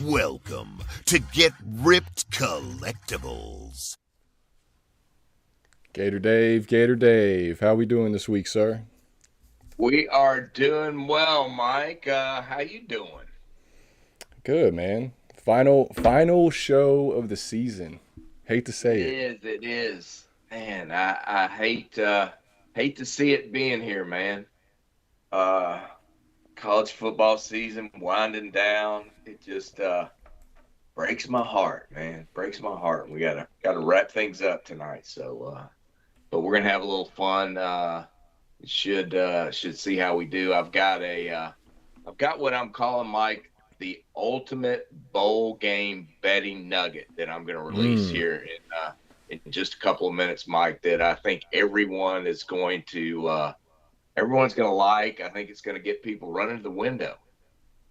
Welcome to Get Ripped Collectibles. Gator Dave, how we doing this week, sir? We are doing well, Mike. How you doing? Good, man. Final show of the season. Hate to It say it. is. It is. Man, I hate to see it being here, man. Uh, College football season winding down. It just breaks my heart, man. Breaks my heart. We gotta wrap things up tonight. But we're gonna have a little fun. Should see how we do. I've got what I'm calling, Mike, the ultimate bowl game betting nugget that I'm going to release Mm. here in just a couple of minutes, Mike. That I think everyone's going to like. I think it's going to get people running to the window.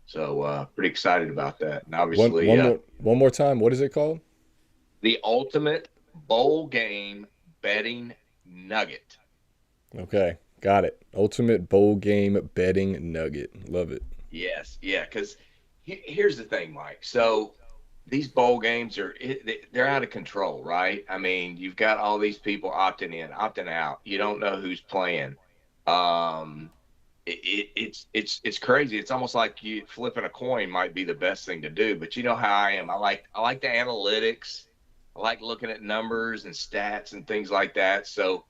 So pretty excited about that. And One obviously, one more one more time. What is it called? the ultimate bowl game betting nugget. Okay, got it. Ultimate bowl game betting nugget. Love it. Yes, yeah. Because here's the thing, Mike. So these bowl games they're out of control, right? I mean, you've got all these people opting in, opting out. You don't know who's playing. Um, it's crazy. It's almost like you flipping a coin might be the best thing to do. But you know how I am. I like the analytics. I like looking at numbers and stats and things like that. So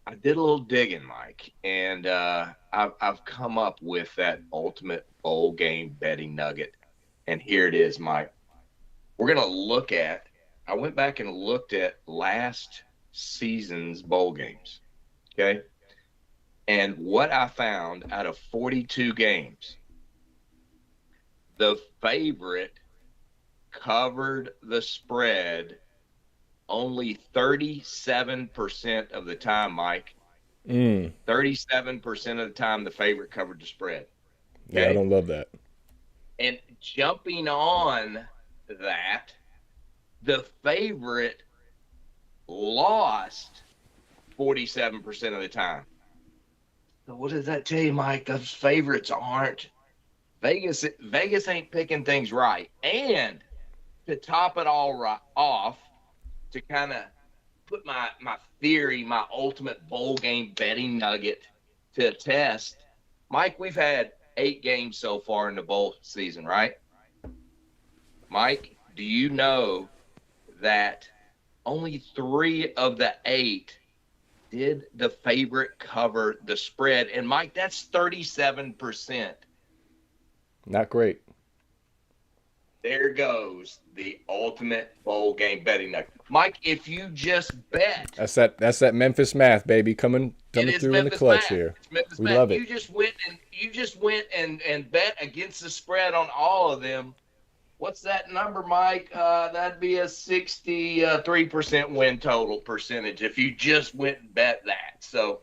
I did a little digging, Mike, and I've come up with that ultimate bowl game betting nugget. And here it is, Mike. We're going to look at, I went back and looked at last season's bowl games. Okay. And what I found out of 42 games, the favorite covered the spread only 37% of the time, Mike. Mm. 37% of the time, the favorite covered the spread. Yeah, I Okay. don't love that. And jumping on that, the favorite lost 47% of the time. So what does that tell you, Mike? Those favorites aren't Vegas ain't picking things right. And to top it all off, to kind of put my theory, my ultimate bowl game betting nugget to a test, Mike, we've had 8 games so far in the bowl season, right? Mike, do you know that only 3 of the 8 did the favorite cover the spread? And Mike, that's 37%. Not great. There goes the ultimate bowl game betting nugget. Mike, if you just bet, That's that Memphis math, baby, coming it coming is through in the Memphis clutch math. here. It's Memphis We math. love it. You just went and bet against the spread on all of them. What's that number, Mike? That'd be a 63% win total percentage if you just went and bet that. So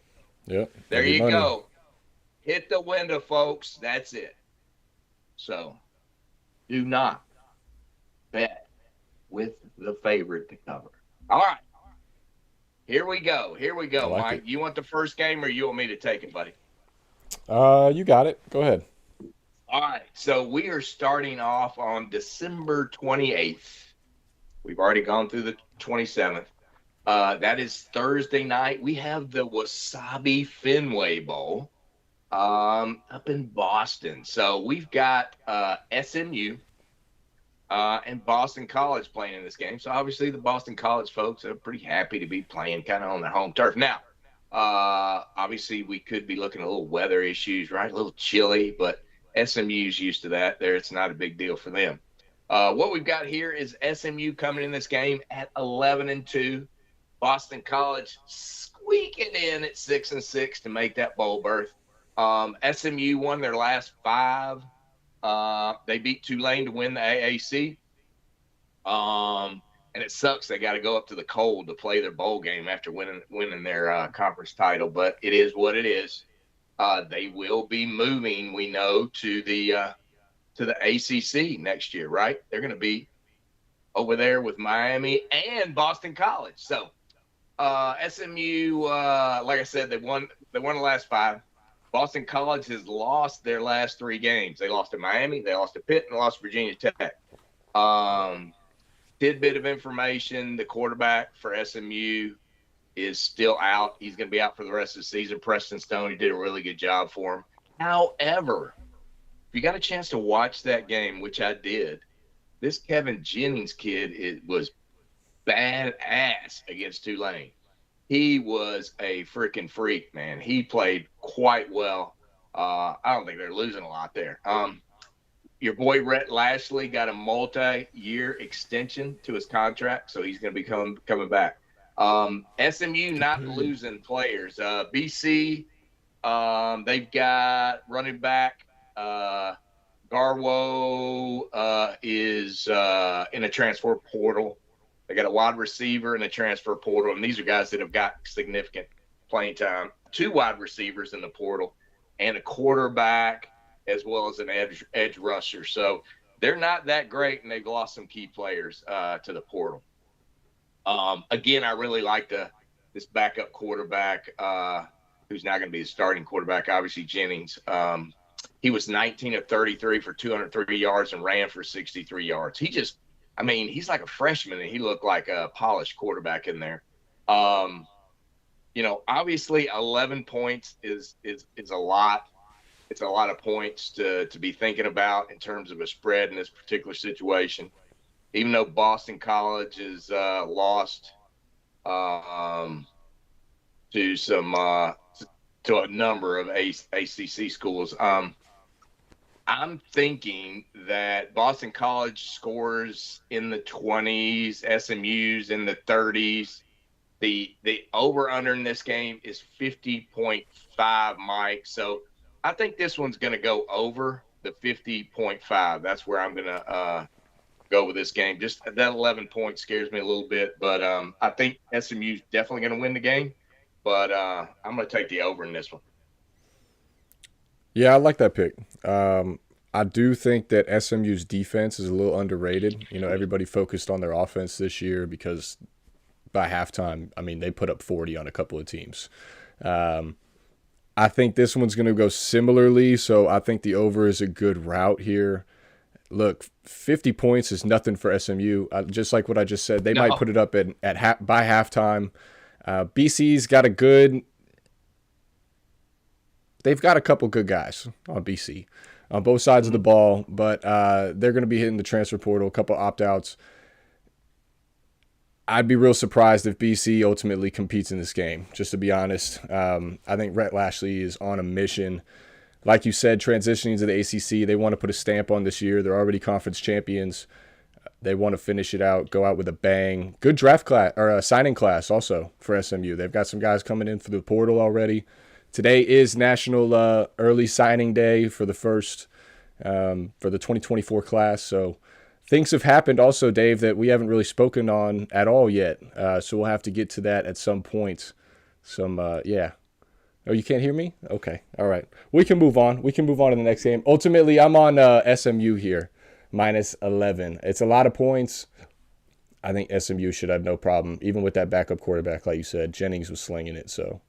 Yep. there Every you money. go. Hit the window, folks. That's it. So do not bet with the favorite to cover. All right. Here we go. Here we I go, like Mike. it. You want the first game or you want me to take it, buddy? You got it. Go ahead. All right. So we are starting off on December 28th. We've already gone through the 27th. That is Thursday night. We have the Wasabi Fenway Bowl up in Boston. So we've got SMU and Boston College playing in this game. So obviously the Boston College folks are pretty happy to be playing kind of on their home turf. Now, obviously we could be looking at a little weather issues, right? A little chilly, but SMU's used to that. There, it's not a big deal for them. What we've got here is SMU coming in this game at 11-2. Boston College squeaking in at 6-6 to make that bowl berth. SMU won their last 5. They beat Tulane to win the AAC. And it sucks they got to go up to the cold to play their bowl game after winning their conference title, but it is what it is. They will be moving, we know, to the ACC next year, right? They're going to be over there with Miami and Boston College. So SMU, like I said, they won the last 5. Boston College has lost their last 3 games. They lost to Miami, they lost to Pitt, and lost to Virginia Tech. Tidbit of information: the quarterback for SMU is still out. He's going to be out for the rest of the season. Preston Stoney did a really good job for him. However, if you got a chance to watch that game, which I did, this Kevin Jennings kid was badass against Tulane. He was a freaking freak, man. He played quite well. I don't think they're losing a lot there. Your boy Rhett Lashley got a multi-year extension to his contract, so he's going to be coming back. SMU not losing players. BC, they've got running back. Garwo is in a transfer portal. They got a wide receiver in a transfer portal, and these are guys that have got significant playing time. 2 wide receivers in the portal, and a quarterback as well as an edge rusher. So they're not that great, and they've lost some key players to the portal. Again, I really like this backup quarterback who's not going to be the starting quarterback, obviously Jennings. He was 19 of 33 for 203 yards and ran for 63 yards. He's like a freshman, and he looked like a polished quarterback in there. Obviously 11 points is a lot. It's a lot of points to be thinking about in terms of a spread in this particular situation. Even though Boston College is lost to a number of ACC schools, I'm thinking that Boston College scores in the 20s, SMU's in the 30s. The over-under in this game is 50.5, Mike. So I think this one's going to go over the 50.5. That's where I'm going to go with this game. Just that 11 points scares me a little bit, but I think SMU's definitely going to win the game. But I'm going to take the over in this one. Yeah, I like that pick. I do think that SMU's defense is a little underrated. Everybody focused on their offense this year because by halftime, they put up 40 on a couple of teams. I think this one's going to go similarly, so I think the over is a good route here. Look, 50 points is nothing for SMU. Just like what I just said, they might put it up by halftime. BC's got they've got a couple good guys on BC on both sides of the ball, but they're going to be hitting the transfer portal, a couple opt-outs. I'd be real surprised if BC ultimately competes in this game, just to be honest. I think Rhett Lashley is on a mission. Like you said, transitioning to the ACC, they want to put a stamp on this year. They're already conference champions. They want to finish it out, go out with a bang. Good draft class, or a signing class also for SMU. They've got some guys coming in through the portal already. Today is National Early Signing Day for the first, for the 2024 class. So things have happened also, Dave, that we haven't really spoken on at all yet. So we'll have to get to that at some point. Yeah. Oh, you can't hear me? Okay. All right. We can move on. We can move on to the next game. Ultimately, I'm on SMU here, minus 11. It's a lot of points. I think SMU should have no problem, even with that backup quarterback, like you said. Jennings was slinging it. So,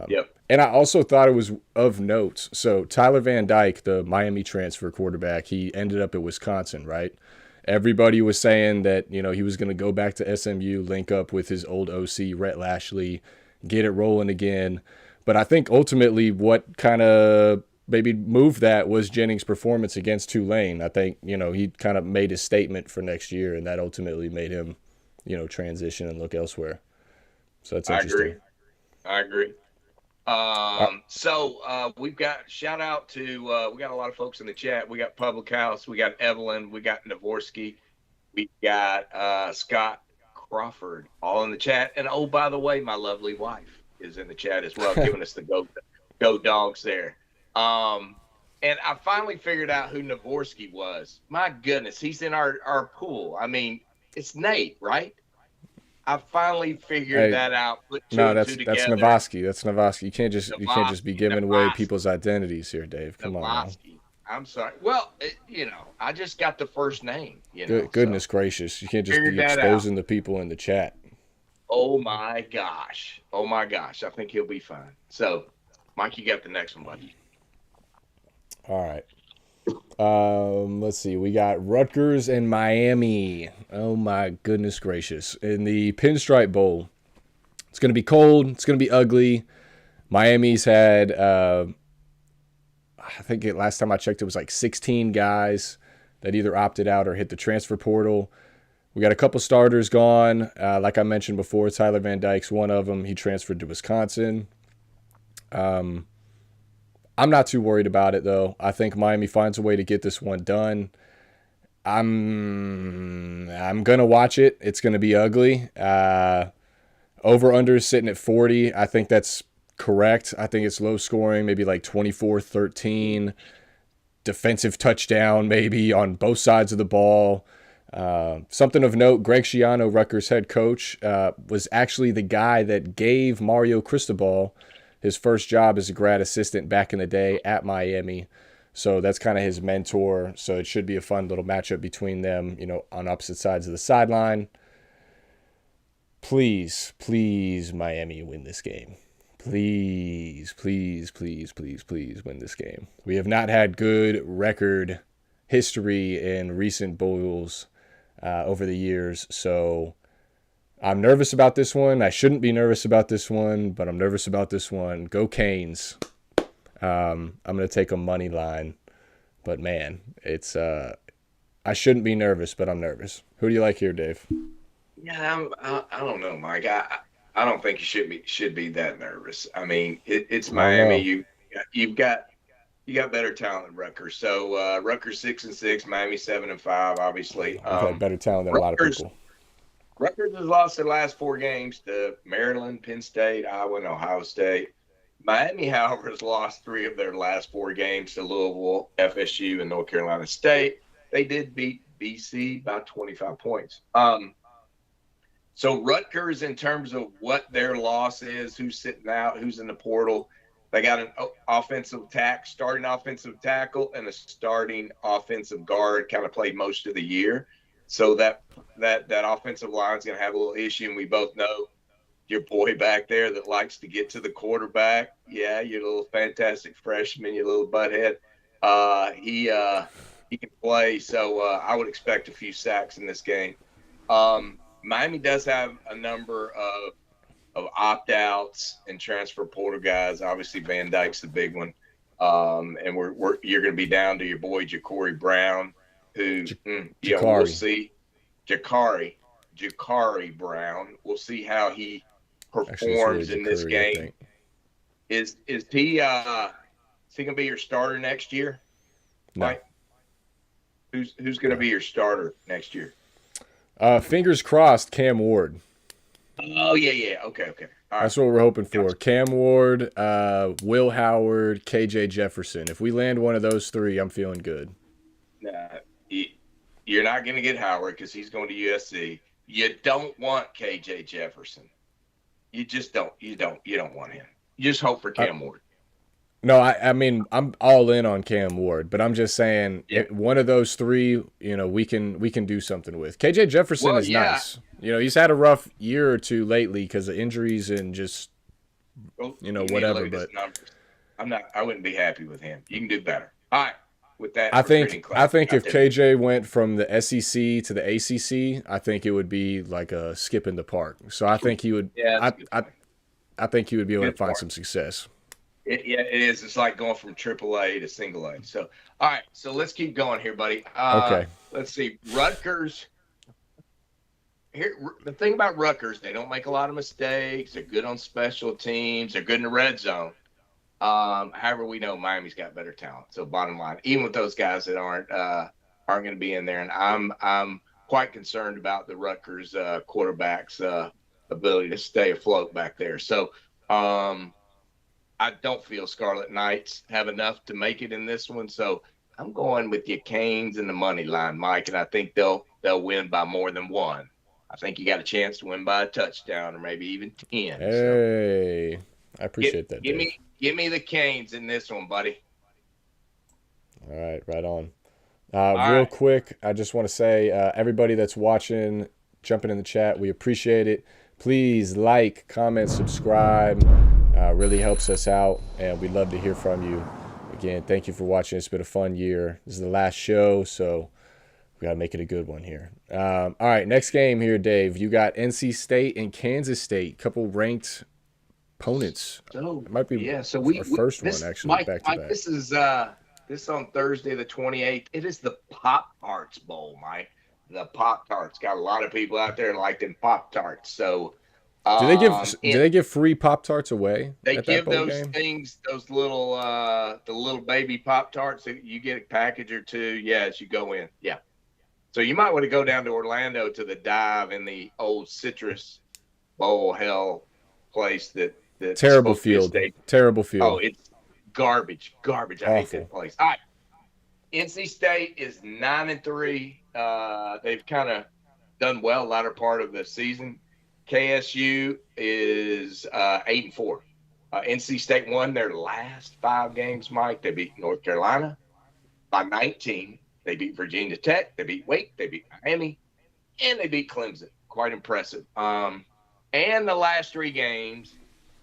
yep. And I also thought it was of note. So Tyler Van Dyke, the Miami transfer quarterback, he ended up at Wisconsin, right? Everybody was saying that, he was going to go back to SMU, link up with his old OC, Rhett Lashley, get it rolling again. But I think ultimately what kind of maybe moved that was Jennings' performance against Tulane. I think, he kind of made his statement for next year, and that ultimately made him, transition and look elsewhere. So that's interesting. I agree. So we've got shout out to we got a lot of folks in the chat. We got Public House, we got Evelyn, we got Navorsky, we got Scott Crawford, all in the chat. And oh, by the way, my lovely wife is in the chat as well, giving us the go dogs there. And I finally figured out who Navorsky was. My goodness, he's in our pool. It's Nate, right? I finally figured that out. That's Navorsky. That's Navorsky. You can't just be giving away people's identities here, Dave. Come on. I'm sorry. Well, I just got the first name. Goodness gracious, you can't just be exposing the people in the chat. Oh my gosh. I think he'll be fine. So, Mike, you got the next one, buddy. All right. Let's see. We got Rutgers and Miami. Oh my goodness gracious! In the Pinstripe Bowl, it's going to be cold. It's going to be ugly. Miami's had, I think last time I checked, it was like 16 guys that either opted out or hit the transfer portal. We got a couple starters gone. Like I mentioned before, Tyler Van Dyke's one of them. He transferred to Wisconsin. I'm not too worried about it, though. I think Miami finds a way to get this one done. I'm going to watch it. It's going to be ugly. Over-under is sitting at 40. I think that's correct. I think it's low scoring, maybe like 24-13. Defensive touchdown maybe on both sides of the ball. Something of note, Greg Schiano, Rutgers head coach, was actually the guy that gave Mario Cristobal his first job as a grad assistant back in the day at Miami. So that's kind of his mentor. So it should be a fun little matchup between them, on opposite sides of the sideline. Please, please, Miami, win this game. Please, please, please, please, please win this game. We have not had good record history in recent bowls over the years, so I'm nervous about this one. I shouldn't be nervous about this one, but I'm nervous about this one. Go Canes. I'm going to take a money line, but man, it's I shouldn't be nervous, but I'm nervous. Who do you like here, Dave? Yeah, I don't know, Mike. I don't think you should be that nervous. I mean, it's Miami. You've got better talent than Rutgers. So Rutgers 6-6, Miami 7-5. Obviously, I've had better talent than a lot of people. Rutgers has lost their last 4 games to Maryland, Penn State, Iowa, and Ohio State. Miami, however, has lost 3 of their last 4 games to Louisville, FSU, and North Carolina State. They did beat BC by 25 points. So Rutgers, in terms of what their loss is, who's sitting out, who's in the portal, they got an starting offensive tackle, and a starting offensive guard kind of played most of the year. So that offensive line is going to have a little issue, and we both know your boy back there that likes to get to the quarterback. Yeah, your little fantastic freshman, your little butthead. He can play, so I would expect a few sacks in this game. Miami does have a number of opt-outs and transfer portal guys. Obviously, Van Dyke's the big one, and you're going to be down to your boy Ja'Cory Brown, who we'll see. Ja'Cory Brown. We'll see how he performs in this game. Is he going to be your starter next year? No. Mike? Who's going to be your starter next year? Fingers crossed, Cam Ward. Oh, yeah. Okay. All right. That's what we're hoping for. Gotcha. Cam Ward, Will Howard, KJ Jefferson. If we land one of those 3, I'm feeling good. You're not going to get Howard because he's going to USC. You don't want KJ Jefferson. You just don't. You don't want him. You just hope for Cam Ward. No, I mean, I'm all in on Cam Ward, but I'm just saying one of those 3, we can do something with. KJ Jefferson is nice. He's had a rough year or 2 lately because of injuries and just, whatever. But I wouldn't be happy with him. You can do better. All right. With that, I think if KJ went from the SEC to the ACC, I think it would be like a skip in the park. So I think he would. Yeah, I think he would be able to find some success. It is. It's like going from AAA to single A. So, all right. So let's keep going here, buddy. Okay. Let's see. Rutgers. Here, the thing about Rutgers, they don't make a lot of mistakes. They're good on special teams. They're good in the red zone. However, we know Miami's got better talent. So, bottom line, even with those guys that aren't going to be in there, and I'm quite concerned about the Rutgers quarterback's ability to stay afloat back there. So, I don't feel Scarlet Knights have enough to make it in this one. So I'm going with your Canes and the money line, Mike, and I think they'll win by more than 1. I think you got a chance to win by a touchdown or maybe even 10. Hey, I appreciate that. Give me the Canes in this one, buddy. All right on. Real quick, I just want to say, everybody that's watching, jumping in the chat, we appreciate it. Please like, comment, subscribe. Really helps us out, and we'd love to hear from you. again, thank you for watching. It's been a fun year. This is the last show, so we got to make it a good one here. All right, next game here, Dave. You got NC State and Kansas State, couple ranked opponents. So it might be our first one, actually, back to back. This is on Thursday the 28th. It is the Pop-Tarts Bowl, Mike. The Pop-Tarts. Got a lot of people out there like them Pop-Tarts. So do they give free Pop-Tarts away? They at give that bowl those game? things, those little the little baby Pop-Tarts that you get a package or two, as you go in. Yeah. So you might want to go down to Orlando to the dive in the old Citrus Bowl hell place that terrible field. Terrible field. Oh, it's garbage. I hate that place. All right. NC State is 9-3. They've kind of done well latter part of the season. KSU is 8-4. NC State won their last 5 games, Mike. They beat North Carolina by 19. They beat Virginia Tech. They beat Wake. They beat Miami. And they beat Clemson. Quite impressive. And the last 3 games,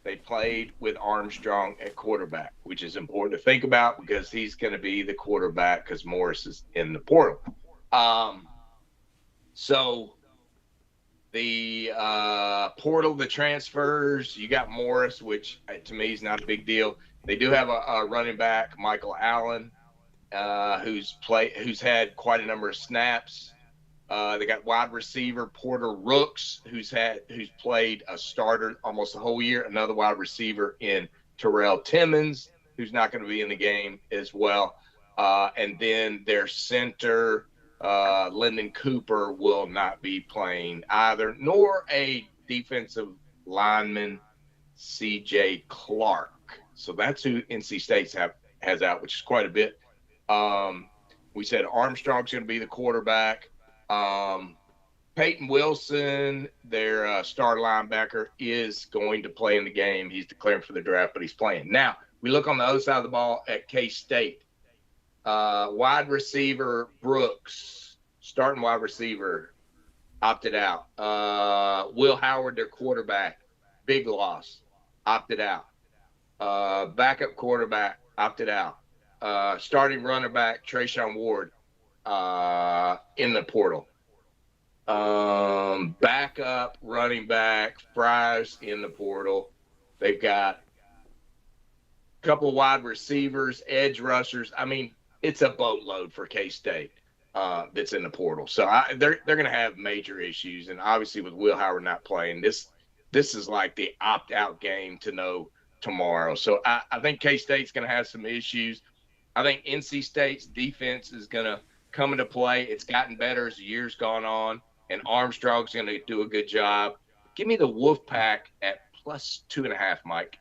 they played with Armstrong at quarterback, which is important to think about because he's going to be the quarterback because Morris is in the portal. So the portal, the transfers, you got Morris, which to me is not a big deal. They do have a running back, Michael Allen, who's had quite a number of snaps. They got wide receiver Porter Rooks, who's played a starter almost the whole year. Another wide receiver in Terrell Timmons, who's not going to be in the game as well. And then their center, Lyndon Cooper, will not be playing either, nor a defensive lineman, C.J. Clark. So that's who NC State has out, which is quite a bit. We said Armstrong's going to be the quarterback. Peyton Wilson, their star linebacker, is going to play in the game. He's declaring for the draft, but he's playing. Now, we look on the other side of the ball at K-State. Wide receiver Brooks, starting wide receiver, opted out. Will Howard, their quarterback, big loss, opted out. Backup quarterback, opted out. Starting running back, Trayshawn Ward, in the portal. Backup running back, Fries, in the portal. They've got a couple of wide receivers, edge rushers. I mean, it's a boatload for K-State that's in the portal. So they're going to have major issues. And obviously with Will Howard not playing, this is like the opt-out game to know tomorrow. So I think K-State's going to have some issues. I think NC State's defense is going to come into play. It's gotten better as the year's gone on, and Armstrong's going to do a good job. Give me the Wolfpack at +2.5, Mike.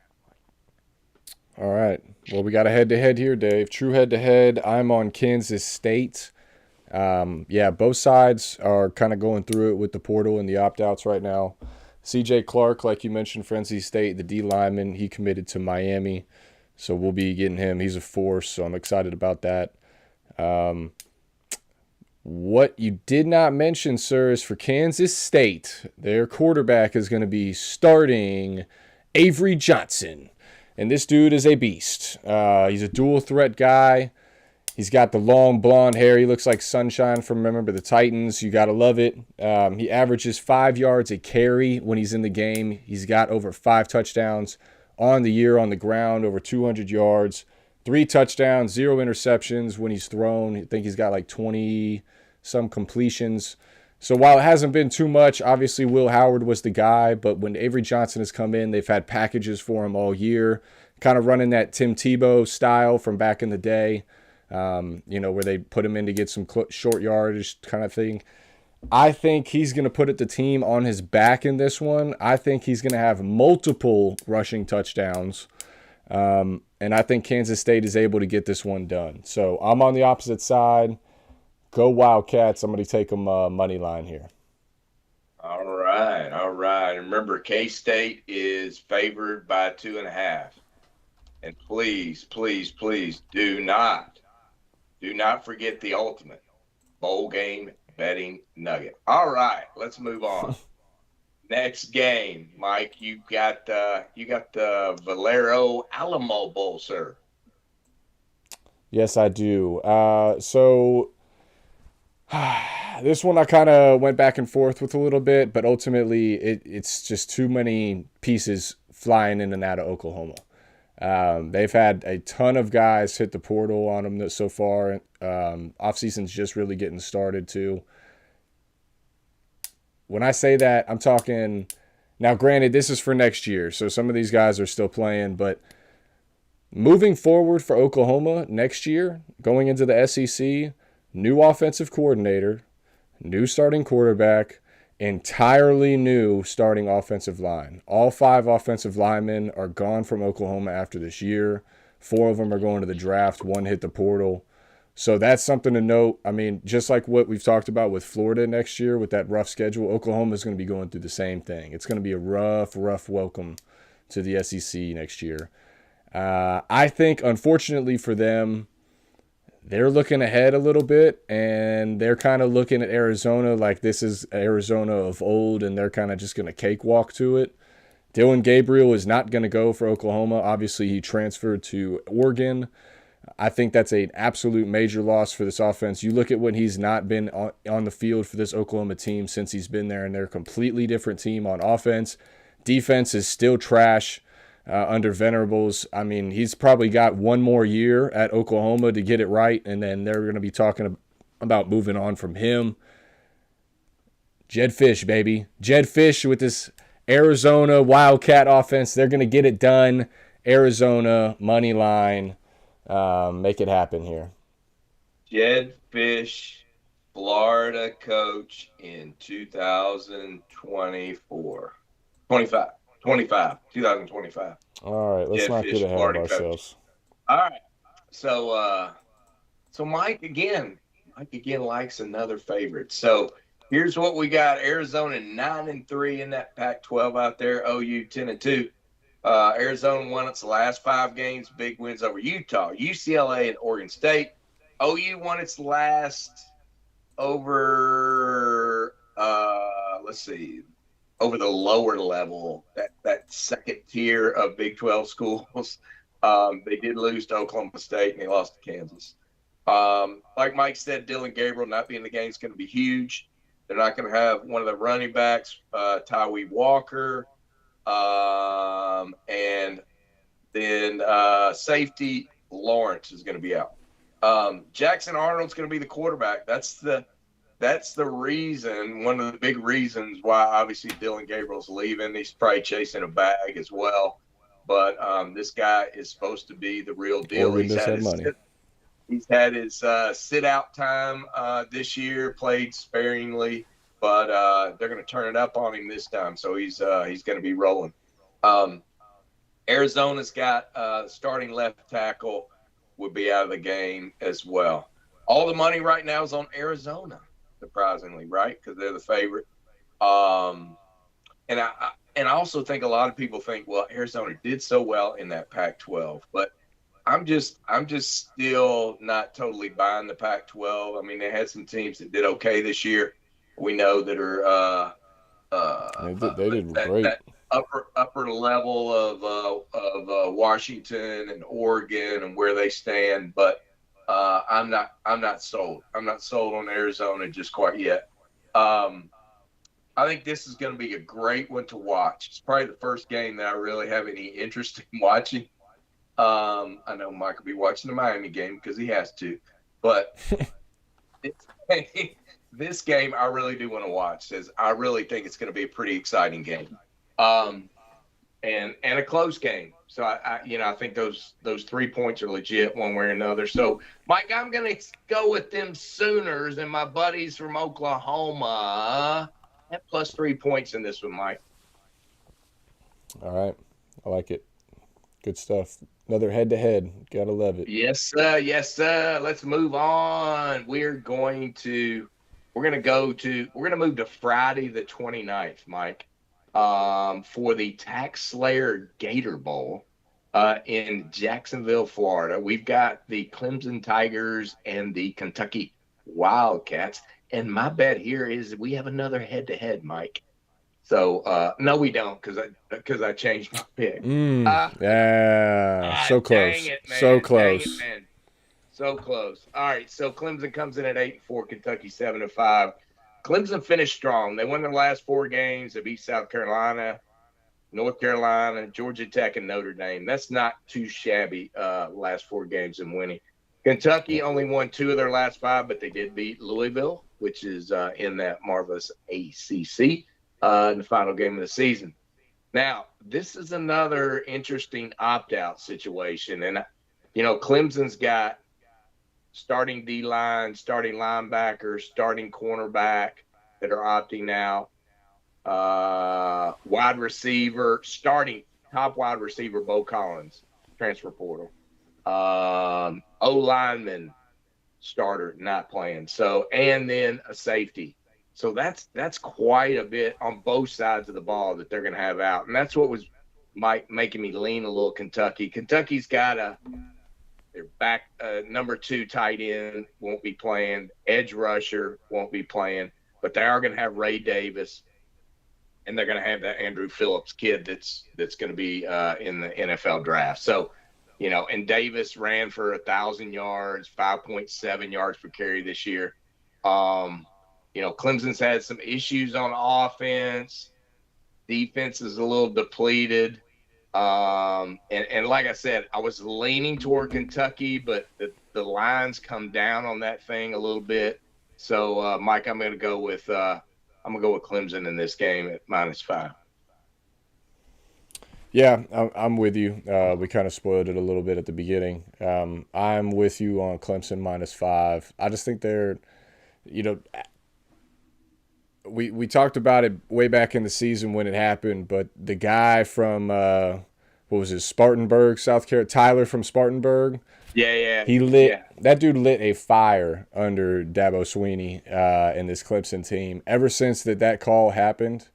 All right. Well, we got a head-to-head here, Dave. True head-to-head. I'm on Kansas State. Both sides are kind of going through it with the portal and the opt-outs right now. C.J. Clark, like you mentioned, for NC State, the D lineman, he committed to Miami. So we'll be getting him. He's a force, so I'm excited about that. What you did not mention, sir, is for Kansas State, their quarterback is going to be starting Avery Johnson. And this dude is a beast. He's a dual threat guy. He's got the long blonde hair. He looks like Sunshine from Remember the Titans. You got to love it. He averages 5 yards a carry when he's in the game. He's got over 5 touchdowns on the year on the ground, over 200 yards, 3 touchdowns, 0 interceptions when he's thrown. I think he's got like 20-some completions. So while it hasn't been too much, obviously Will Howard was the guy, but when Avery Johnson has come in, they've had packages for him all year, kind of running that Tim Tebow style from back in the day, where they put him in to get some short yardage kind of thing. I think he's going to put the team on his back in this one. I think he's going to have multiple rushing touchdowns. And I think Kansas State is able to get this one done. So I'm on the opposite side. Go Wildcats. I'm going to take them money line here. All right. Remember, K-State is favored by 2.5. And please, please, please do not forget the ultimate bowl game betting nugget. All right, let's move on. Next game, Mike, you got the Valero Alamo Bowl, sir. Yes, I do. So this one I kind of went back and forth with a little bit, but ultimately it's just too many pieces flying in and out of Oklahoma. They've had a ton of guys hit the portal on them so far. Offseason's just really getting started too. When I say that, I'm talking. Now, granted, this is for next year, so some of these guys are still playing, but moving forward for Oklahoma next year, going into the SEC, new offensive coordinator, new starting quarterback, entirely new starting offensive line. All 5 offensive linemen are gone from Oklahoma after this year. 4 of them are going to the draft. 1 hit the portal. So that's something to note. I mean, just like what we've talked about with Florida next year with that rough schedule, Oklahoma is going to be going through the same thing. It's going to be a rough welcome to the SEC next year. I think, unfortunately for them, they're looking ahead a little bit, and they're kind of looking at Arizona like this is Arizona of old, and they're kind of just going to cakewalk to it. Dylan Gabriel is not going to go for Oklahoma. Obviously, he transferred to Oregon. I think that's an absolute major loss for this offense. You look at when he's not been on the field for this Oklahoma team since he's been there, and they're a completely different team on offense. Defense is still trash under Venerables. I mean, he's probably got 1 more year at Oklahoma to get it right, and then they're going to be talking about moving on from him. Jed Fish, baby. Jed Fish with this Arizona Wildcat offense. They're going to get it done. Arizona, money line. Make it happen here. Jed Fish, Florida coach in 2024. 2025. All right, let's Jed not Fish, get ahead Florida of ourselves. Coach. All right. So Mike again likes another favorite. So here's what we got: Arizona 9-3 in that Pac-12 out there. OU 10-2. Arizona won its last 5 games, big wins over Utah, UCLA, and Oregon State. OU won its last over over the lower level, that second tier of Big 12 schools. They did lose to Oklahoma State, and they lost to Kansas. Like Mike said, Dylan Gabriel not being in the game is going to be huge. They're not going to have one of the running backs, Tyree Walker, and then safety Lawrence is going to be out. Jackson Arnold's going to be the quarterback. That's the reason, one of the big reasons why obviously Dylan Gabriel's leaving. He's probably chasing a bag as well. But this guy is supposed to be the real deal. He's had his sit-out time this year, played sparingly, but they're going to turn it up on him this time. So he's going to be rolling. Arizona's got starting left tackle would be out of the game as well. All the money right now is on Arizona, surprisingly, right? Because they're the favorite. And I also think a lot of people think, well, Arizona did so well in that Pac-12, but I'm just still not totally buying the Pac-12. I mean, they had some teams that did okay this year. We know that are they did great. That upper level of Washington and Oregon and where they stand, but I'm not sold. I'm not sold on Arizona just quite yet. I think this is going to be a great one to watch. It's probably the first game that I really have any interest in watching. I know Mike will be watching the Miami game because he has to, but this game I really do want to watch. I really think it's going to be a pretty exciting game, and a close game. So I think those 3 points are legit one way or another. So Mike, I'm going to go with them Sooners and my buddies from Oklahoma at plus 3 points in this one, Mike. All right, I like it. Good stuff. Another head-to-head. Gotta love it. Yes, sir. Yes, sir. Let's move on. We're going to move to Friday the 29th, Mike, for the Tax Slayer Gator Bowl in Jacksonville, Florida. We've got the Clemson Tigers and the Kentucky Wildcats. And my bet here is we have another head-to-head, Mike. So, no, we don't, because I changed my pick. Yeah, so close. Dang it, man. So close. Dang it, man. So close. All right. So Clemson comes in at 8-4, Kentucky 7-5. Clemson finished strong. They won their last 4 games. They beat South Carolina, North Carolina, Georgia Tech, and Notre Dame. That's not too shabby. Last 4 games and winning. Kentucky only won 2 of their last 5, but they did beat Louisville, which is in that marvelous ACC in the final game of the season. Now, this is another interesting opt-out situation, and Clemson's got starting D-line, starting linebacker, starting cornerback that are opting out. Wide receiver, starting top wide receiver, Bo Collins, transfer portal. O-lineman starter not playing. So, and then a safety. So that's quite a bit on both sides of the ball that they're going to have out. And that's what was making me lean a little Kentucky. Kentucky's got their back number 2 tight end won't be playing. Edge rusher won't be playing. But they are going to have Ray Davis. And they're going to have that Andrew Phillips kid that's going to be in the NFL draft. So, and Davis ran for 1,000 yards, 5.7 yards per carry this year. Clemson's had some issues on offense. Defense is a little depleted. And like I said, I was leaning toward Kentucky, but the lines come down on that thing a little bit. So, Mike, I'm going to go with Clemson in this game at -5. Yeah, I'm with you. We kind of spoiled it a little bit at the beginning. I'm with you on Clemson -5. I just think they're, we talked about it way back in the season when it happened, but the guy from, what was it, Spartanburg, South Carolina, Tyler from Spartanburg. Yeah. That dude lit a fire under Dabo Swinney in this Clemson team. Ever since that call happened,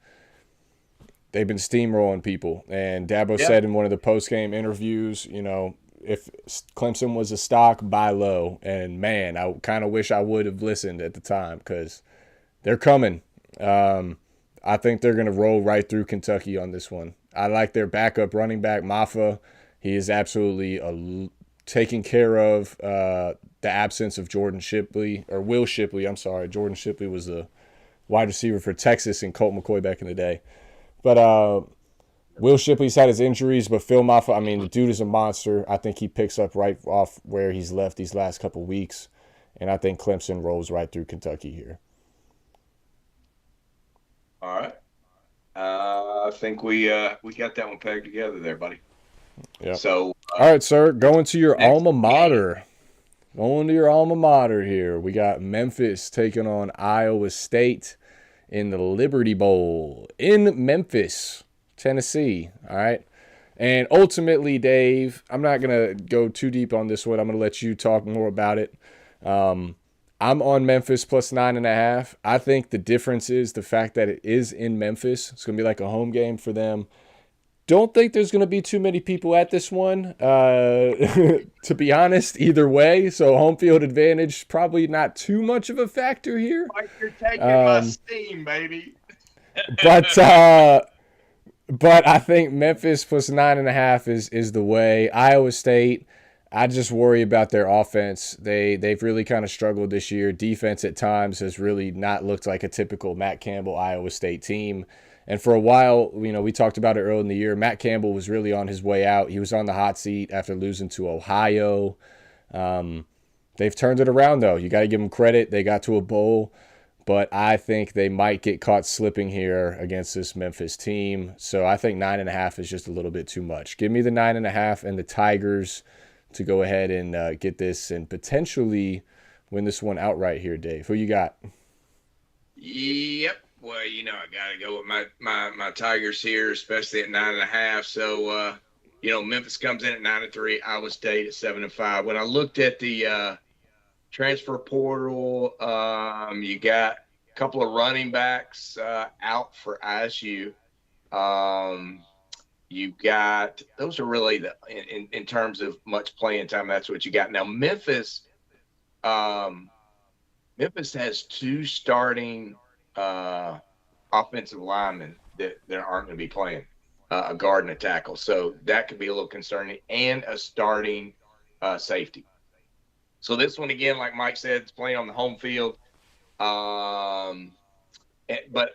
they've been steamrolling people. And Dabo said in one of the post-game interviews, if Clemson was a stock, buy low. And, man, I kind of wish I would have listened at the time because they're coming. I think they're going to roll right through Kentucky on this one. I like their backup running back, Maffa. He is absolutely taking care of the absence of Jordan Shipley, or Will Shipley, I'm sorry. Jordan Shipley was the wide receiver for Texas and Colt McCoy back in the day. But Will Shipley's had his injuries, but Phil Maffa, the dude is a monster. I think he picks up right off where he's left these last couple weeks, and I think Clemson rolls right through Kentucky here. All right. I think we got that one pegged together there, buddy. Yeah. So, all right, sir, going to your alma mater. Going to your alma mater here. We got Memphis taking on Iowa State in the Liberty Bowl in Memphis, Tennessee. All right. And ultimately, Dave, I'm not going to go too deep on this one. I'm going to let you talk more about it. I'm on Memphis plus 9.5. I think the difference is the fact that it is in Memphis. It's going to be like a home game for them. Don't think there's going to be too many people at this one, to be honest, either way. So home field advantage, probably not too much of a factor here. Mike, you're taking my steam, baby. But I think Memphis plus 9.5 is the way. Iowa State, I just worry about their offense. They've really kind of struggled this year. Defense at times has really not looked like a typical Matt Campbell Iowa State team. And for a while, we talked about it early in the year, Matt Campbell was really on his way out. He was on the hot seat after losing to Ohio. They've turned it around, though. You got to give them credit. They got to a bowl. But I think they might get caught slipping here against this Memphis team. So I think 9.5 is just a little bit too much. Give me the 9.5 and the Tigers to go ahead and get this and potentially win this one outright here, Dave. Who you got? Yep. Well, I got to go with my Tigers here, especially at 9.5. So, Memphis comes in at 9-3, Iowa State at 7-5. When I looked at the transfer portal, you got a couple of running backs out for ISU. You've got – those are really in terms of much playing time, that's what you got. Now, Memphis has 2 starting offensive linemen that aren't going to be playing, a guard and a tackle. So that could be a little concerning, and a starting safety. So this one, again, like Mike said, it's playing on the home field. But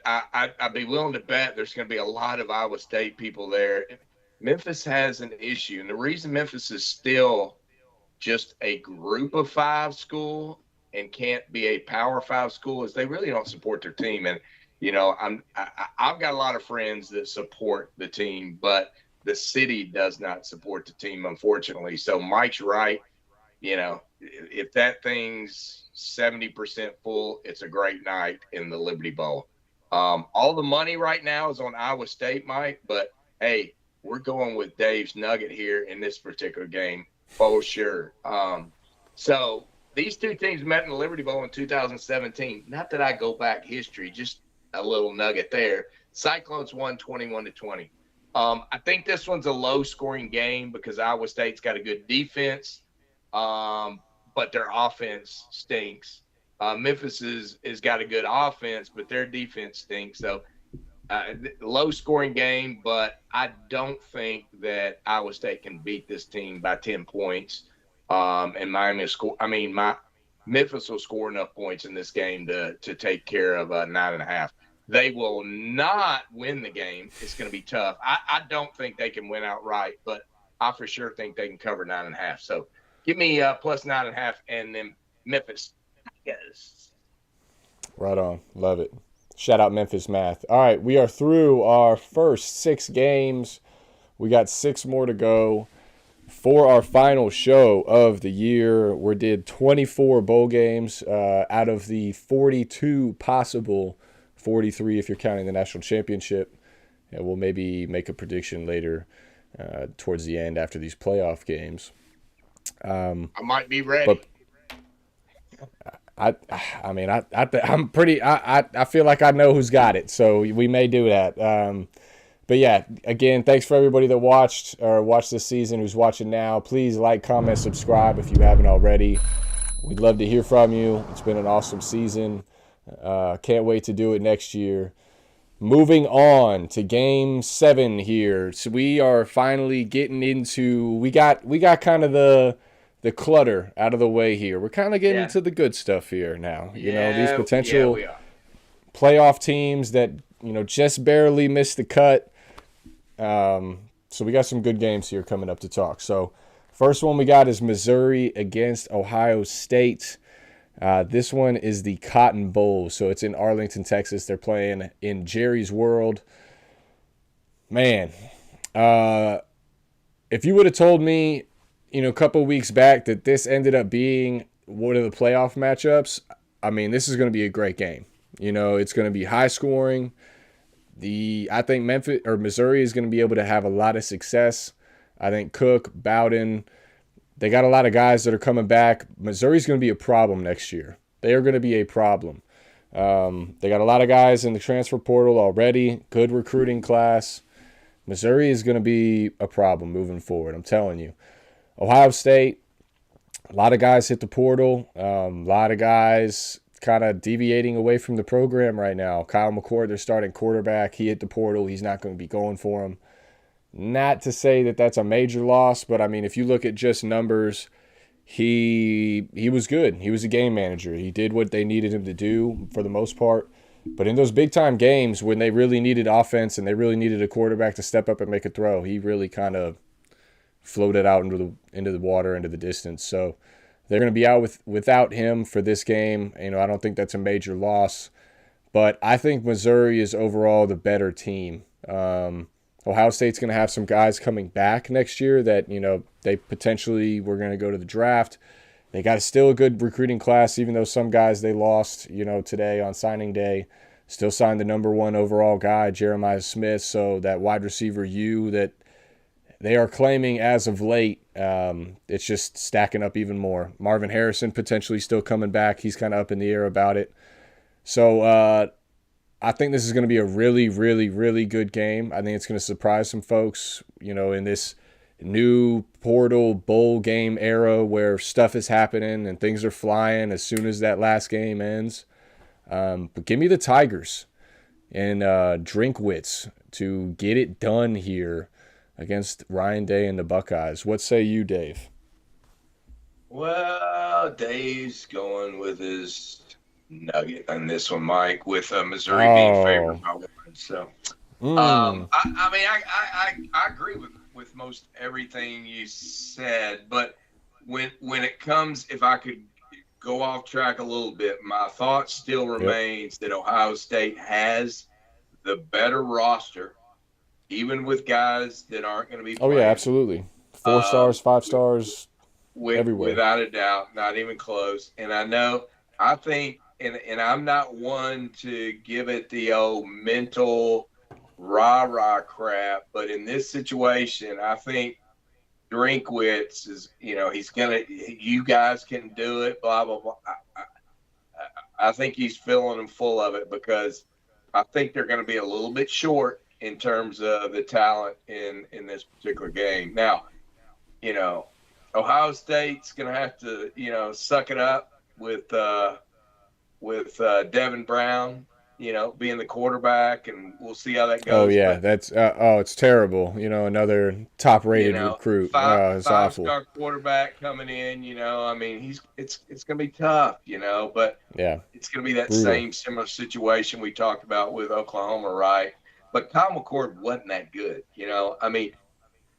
I'd be willing to bet there's going to be a lot of Iowa State people there. Memphis has an issue, and the reason Memphis is still just a group of five school and can't be a power five school is they really don't support their team. And, I've got a lot of friends that support the team, but the city does not support the team, unfortunately. So Mike's right. If that thing's 70% full, it's a great night in the Liberty Bowl. All the money right now is on Iowa State, Mike, but hey, we're going with Dave's nugget here in this particular game for sure. So these two teams met in the Liberty Bowl in 2017. Not that I go back history, just a little nugget there. Cyclones won 21-20. I think this one's a low-scoring game because Iowa State's got a good defense, but their offense stinks. Memphis is got a good offense, but their defense stinks. So low-scoring game, but I don't think that Iowa State can beat this team by 10 points. And Memphis will score enough points in this game to take care of 9.5. They will not win the game. It's going to be tough. I don't think they can win outright, but I for sure think they can cover 9.5. So give me plus 9.5 and then Memphis. Yes. Right on. Love it. Shout out Memphis math. All right, we are through our first 6 games. We got 6 more to go for our final show of the year. We did 24 bowl games out of the 42 possible, 43 if you're counting the national championship. And we'll maybe make a prediction later towards the end after these playoff games. I might be ready. But I feel like I know who's got it, so we may do that. But yeah, again, thanks for everybody that watched this season, who's watching now. Please like, comment, subscribe if you haven't already. We'd love to hear from you. It's been an awesome season. Can't wait to do it next year. Moving on to Game 7 here. So we are finally getting into, we got kind of the clutter out of the way here. We're kind of getting into the good stuff here now. These potential playoff teams that, just barely missed the cut. So we got some good games here coming up to talk. So first one we got is Missouri against Ohio State. This one is the Cotton Bowl. So it's in Arlington, Texas. They're playing in Jerry's World. Man, if you would have told me, a couple weeks back that this ended up being one of the playoff matchups, this is going to be a great game. It's going to be high scoring. I think Missouri is going to be able to have a lot of success. I think Cook, Bowden, they got a lot of guys that are coming back. Missouri's going to be a problem next year. They are going to be a problem. They got a lot of guys in the transfer portal already. Good recruiting class. Missouri is going to be a problem moving forward, I'm telling you. Ohio State, a lot of guys hit the portal. A lot of guys kind of deviating away from the program right now. Kyle McCord, their starting quarterback, he hit the portal. He's not going to be going for him. Not to say that that's a major loss, but if you look at just numbers, he was good. He was a game manager. He did what they needed him to do for the most part. But in those big-time games when they really needed offense and they really needed a quarterback to step up and make a throw, he really kind of floated out into the water, into the distance. So they're going to be out without him for this game. I don't think that's a major loss. But I think Missouri is overall the better team. Ohio State's going to have some guys coming back next year that, they potentially were going to go to the draft. They got still a good recruiting class, even though some guys they lost, today on signing day. Still signed the number 1 overall guy, Jeremiah Smith. So that wide receiver that they are claiming as of late, it's just stacking up even more. Marvin Harrison potentially still coming back. He's kind of up in the air about it. So I think this is going to be a really, really, really good game. I think it's going to surprise some folks, in this new portal bowl game era where stuff is happening and things are flying as soon as that last game ends. But give me the Tigers and Drinkwitz to get it done here against Ryan Day and the Buckeyes. What say you, Dave? Well, Dave's going with his nugget on this one, Mike, with Missouri being favored Oh. by one. So, Mm. I mean, I agree with most everything you said, but when it comes, if I could go off track a little bit, my thought still Yep. remains that Ohio State has the better roster, even with guys that aren't going to be Oh yeah, playing. absolutely. 4 stars, Um, 5 stars, everywhere. without a doubt, not even close. And I think, and I'm not one to give it the old mental rah rah crap, but in this situation, I think Drinkwitz is, you guys can do it, blah blah blah. I think he's filling them full of it because I think they're going to be a little bit short in terms of the talent in this particular game. Now, you know, Ohio State's going to have to, suck it up with Devin Brown, being the quarterback, and we'll see how that Oh goes. yeah, But that's it's terrible. Another top-rated recruit. It's five awful. star quarterback coming in, I mean, it's going to be tough, but Yeah, it's going to be that brutal. same similar situation we talked about with Oklahoma, right? But Kyle McCord wasn't that good, I mean,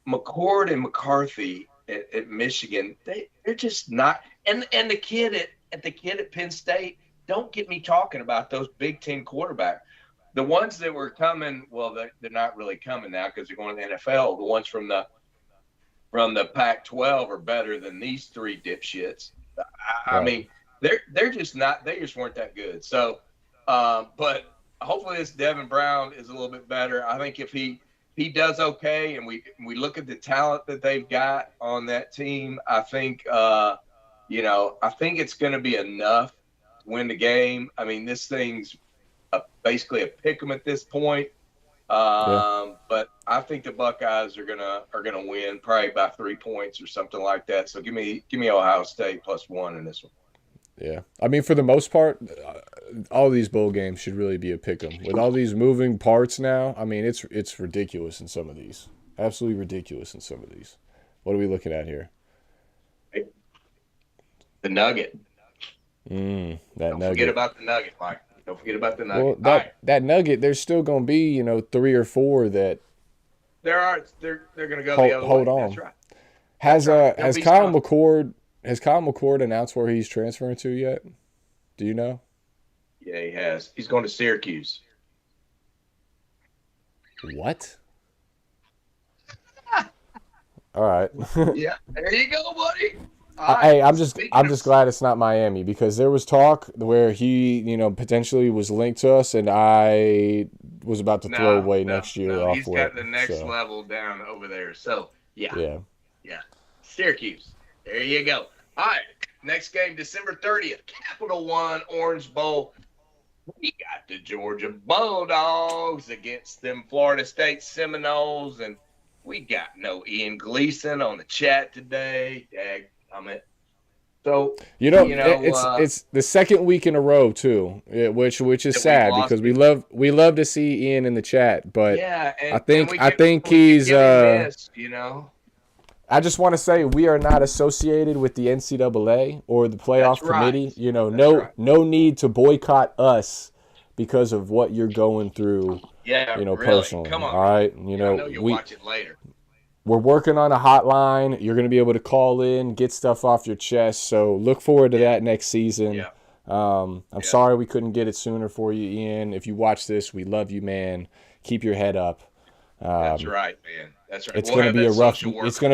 McCord and McCarthy at Michigan, they're just not. And the kid at Penn State, don't get me talking about those Big Ten quarterbacks. The ones that were coming, well, they're not really coming now because they're going to the NFL. The ones from the Pac-12 are better than these three dipshits. I Right. mean, they're just not. They just weren't that good. So, but hopefully this Devin Brown is a little bit better. I think if he does okay, and we look at the talent that they've got on that team, I think I think it's going to be enough to win the game. I mean, this thing's basically a pick 'em at this point. Yeah. But I think the Buckeyes are gonna win probably by 3 points or something like that. So give me Ohio State +1 in this one. Yeah. I mean, for the most part, all these bowl games should really be a pick 'em. With all these moving parts now, I mean, it's ridiculous in some of these. Absolutely ridiculous in some of these. What are we looking at here? The Nugget. That Don't forget nugget. about the Nugget, Mike. Don't forget about the Well, Nugget. All right, that nugget, there's still going to be, 3 or 4 that they're gonna go the other hold way. on. That's right. That's Has right. They'll has be Kyle some. McCord announced where he's transferring to yet? Do you know? Yeah, he has. He's going to Syracuse. What? All right. Yeah, there you go, buddy. All Hey, right. Speaking I'm of, just glad it's not Miami because there was talk where he, potentially was linked to us, and I was about to throw no, away no, next year no, off he's got rip. the next So level down over there. So yeah, yeah, yeah, Syracuse. There you go. All right, next game, December 30th, Capital One Orange Bowl. We got the Georgia Bulldogs against them Florida State Seminoles, and we got no Ian Gleason on the chat today. Daggum it. So, it's the second week in a row too, which is that we've sad lost because him. we love to see Ian in the chat, but Yeah, I and think we I give think we keep he's giving this. I just want to say we are not associated with the NCAA or the That's playoff right. committee. That's right. No need to boycott us because of what you're going through. Yeah, really. Personally. Come on. All right. I know you'll watch it later. We're working on a hotline. You're going to be able to call in, get stuff off your chest. So look forward to that next season. Yeah. I'm sorry we couldn't get it sooner for you, Ian. If you watch this, we love you, man. Keep your head up. That's right, man. That's right. It's going to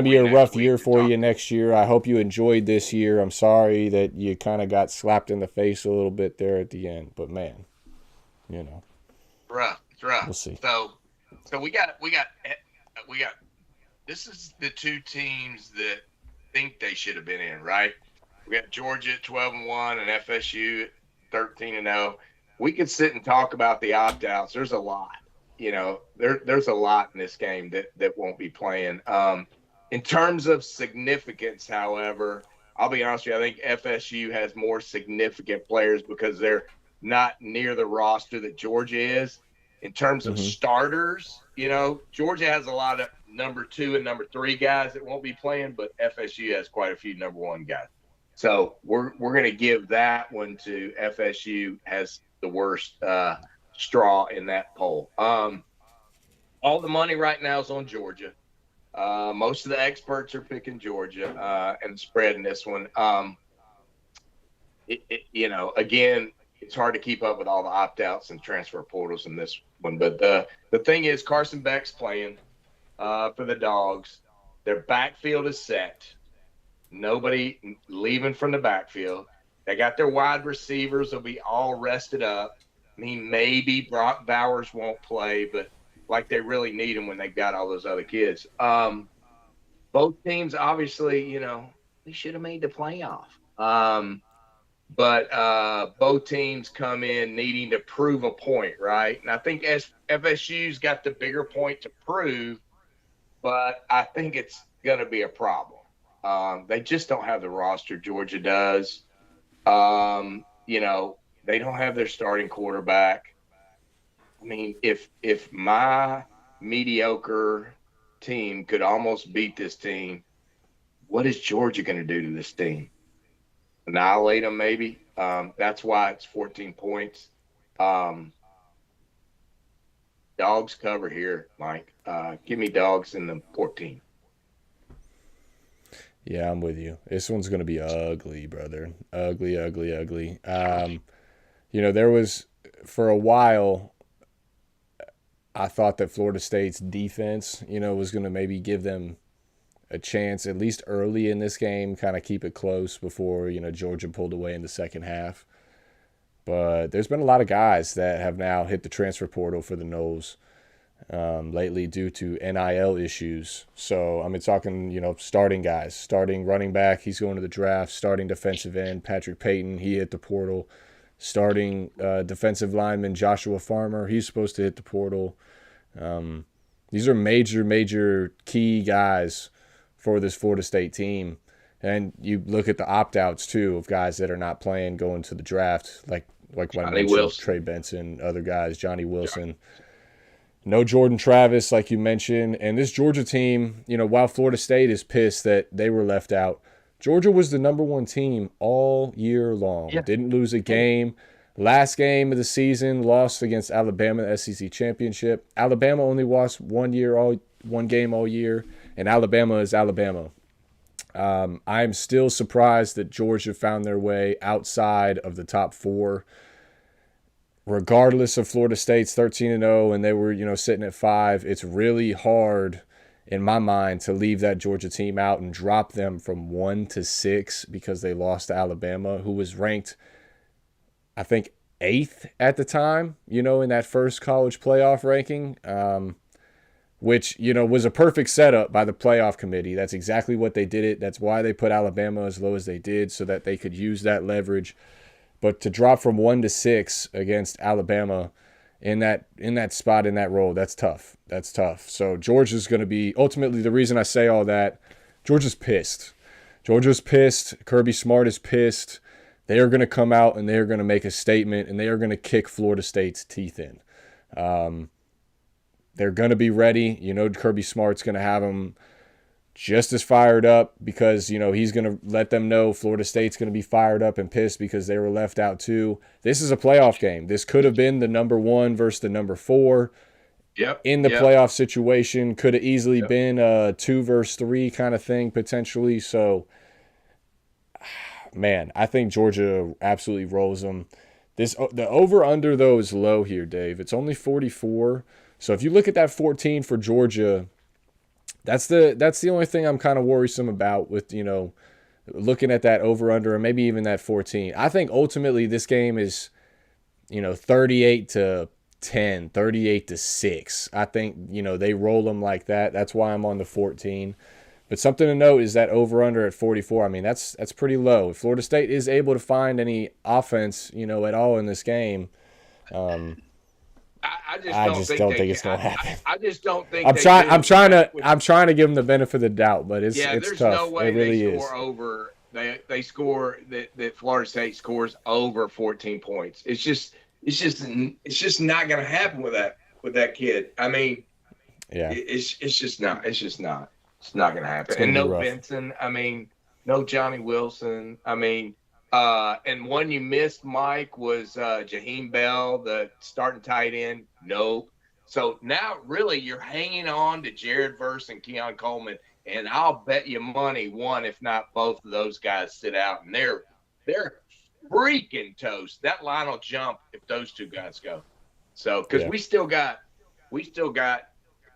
be a rough year for you next year. I hope you enjoyed this year. I'm sorry that you kind of got slapped in the face a little bit there at the end, but man, Rough. It's rough. We'll see. So we got. This is the two teams that think they should have been in, right? We got Georgia at 12-1 and FSU at 13-0. We could sit and talk about the opt-outs. There's a lot. There's a lot in this game that won't be playing. In terms of significance, however, I'll be honest with you, I think FSU has more significant players because they're not near the roster that Georgia is. In terms of starters, Georgia has a lot of number 2 and number 3 guys that won't be playing, but FSU has quite a few number 1 guys. So we're going to give that one to FSU has the worst straw in that poll. All the money right now is on Georgia. Most of the experts are picking Georgia and spreading this one. Again, it's hard to keep up with all the opt-outs and transfer portals in this one. But the thing is, Carson Beck's playing for the Dogs. Their backfield is set. Nobody leaving from the backfield. They got their wide receivers will be all rested up. I mean, maybe Brock Bowers won't play, but like they really need him when they've got all those other kids. Both teams, obviously, they should have made the playoff. But both teams come in needing to prove a point, right? And I think FSU's got the bigger point to prove, but I think it's going to be a problem. They just don't have the roster Georgia does. They don't have their starting quarterback. I mean, if my mediocre team could almost beat this team, what is Georgia going to do to this team? Annihilate them, maybe. That's why it's 14 points. Dogs cover here, Mike. Give me Dogs in the 14. Yeah, I'm with you. This one's going to be ugly, brother. Ugly, ugly, ugly. There was, for a while, I thought that Florida State's defense, was going to maybe give them a chance, at least early in this game, kind of keep it close before, Georgia pulled away in the second half. But there's been a lot of guys that have now hit the transfer portal for the Noles lately due to NIL issues. So, talking, starting guys. Starting running back, he's going to the draft. Starting defensive end, Patrick Payton, he hit the portal. Starting defensive lineman, Joshua Farmer, he's supposed to hit the portal. These are major, major key guys for this Florida State team. And you look at the opt-outs, too, of guys that are not playing going to the draft, like I mentioned, Trey Benson, other guys, Johnny Wilson. Yeah. No Jordan Travis, like you mentioned. And this Georgia team, while Florida State is pissed that they were left out, Georgia was the number one team all year long. Yeah. Didn't lose a game. Last game of the season, lost against Alabama, the SEC championship. Alabama only lost one game all year, and Alabama is Alabama. I'm still surprised that Georgia found their way outside of the top four. Regardless of Florida State's 13-0 and they were, sitting at 5, it's really hard in my mind to leave that Georgia team out and drop them from 1 to 6 because they lost to Alabama, who was ranked, I think, 8th at the time, in that first college playoff ranking, which, was a perfect setup by the playoff committee. That's exactly what they did it. That's why they put Alabama as low as they did, so that they could use that leverage. But to drop from 1 to 6 against Alabama in that spot, in that role, that's tough. That's tough. So Georgia's going to be, ultimately, the reason I say all that, Georgia's pissed. Georgia's pissed. Kirby Smart is pissed. They are going to come out and they are going to make a statement and they are going to kick Florida State's teeth in. They're going to be ready. Kirby Smart's going to have them just as fired up because, he's going to let them know Florida State's going to be fired up and pissed because they were left out too. This is a playoff game. This could have been the number 1 versus the number 4. Yep. In the playoff situation, could have easily been a 2 versus 3 kind of thing potentially. So, man, I think Georgia absolutely rolls them. The over-under, though, is low here, Dave. It's only 44. So if you look at that 14 for Georgia, that's the only thing I'm kind of worrisome about with, looking at that over-under or maybe even that 14. I think ultimately this game is, 38-10, 38-6. I think, they roll them like that. That's why I'm on the 14. But something to note is that over-under at 44. That's pretty low. If Florida State is able to find any offense, at all in this game, I just don't think it's going to happen. I just don't think. I'm trying to give them the benefit of the doubt, but it's there's tough. No way it really they score over. They score that Florida State scores over 14 points. It's just not going to happen with that kid. Yeah, it's just not. It's not going to happen. And no rough. Benson. No Johnny Wilson. I mean, and one you missed, Mike, was Jaheim Bell, the starting tight end. Nope. So now, really, you're hanging on to Jared Verse and Keon Coleman, and I'll bet you money one, if not both of those guys sit out, and they're freaking toast. That line will jump if those two guys go. So, because Yeah. we still got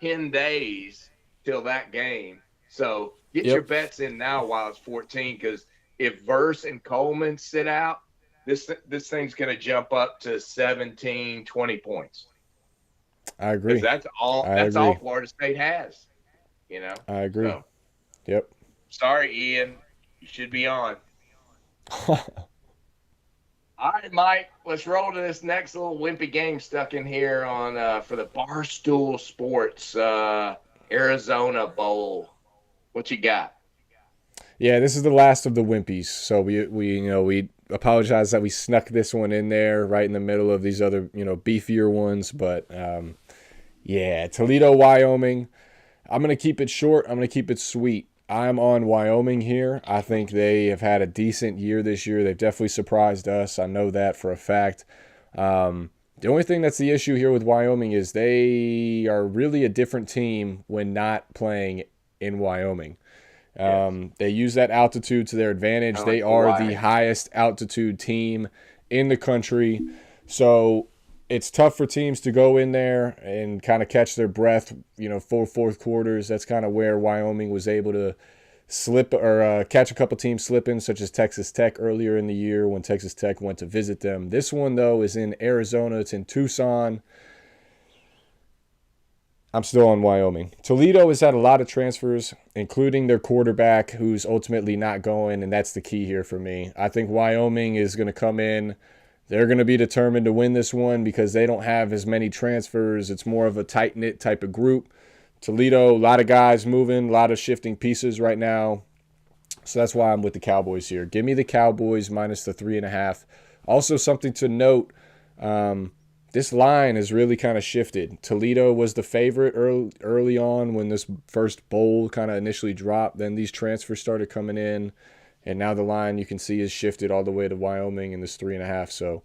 10 days till that game. So get your Yep. bets in now while it's 14, because if Verse and Coleman sit out, this thing's going to jump up to 17, 20 points. I Because agree. that's all I that's all agree. Florida State has, you know. I agree. So Yep. sorry, Ian, you should be on. All right, Mike, let's roll to this next little wimpy game stuck in here on for the Barstool Sports Arizona Bowl. What you got? Yeah, this is the last of the Wimpies. So we apologize that we snuck this one in there right in the middle of these other beefier ones. But yeah, Toledo, Wyoming. I'm gonna keep it short. I'm gonna keep it sweet. I'm on Wyoming here. I think they have had a decent year this year. They've definitely surprised us. I know that for a fact. The only thing that's the issue here with Wyoming is they are really a different team when not playing in Wyoming. Yes. They use that altitude to their advantage. Kinda They like are Hawaii. the highest altitude team in the country. So it's tough for teams to go in there and kind of catch their breath, full fourth quarters. That's kind of where Wyoming was able to slip or catch a couple teams slipping, such as Texas Tech earlier in the year when Texas Tech went to visit them. This one, though, is in Arizona. It's in Tucson. I'm still on Wyoming. Toledo has had a lot of transfers, including their quarterback, who's ultimately not going, and that's the key here for me. I think Wyoming is going to come in. They're going to be determined to win this one because they don't have as many transfers. It's more of a tight-knit type of group. Toledo, a lot of guys moving, a lot of shifting pieces right now. So that's why I'm with the Cowboys here. Give me the Cowboys minus the 3.5. Also, something to note, this line has really kind of shifted. Toledo was the favorite early on when this first bowl kind of initially dropped. Then these transfers started coming in, and now the line you can see is shifted all the way to Wyoming in this 3.5. So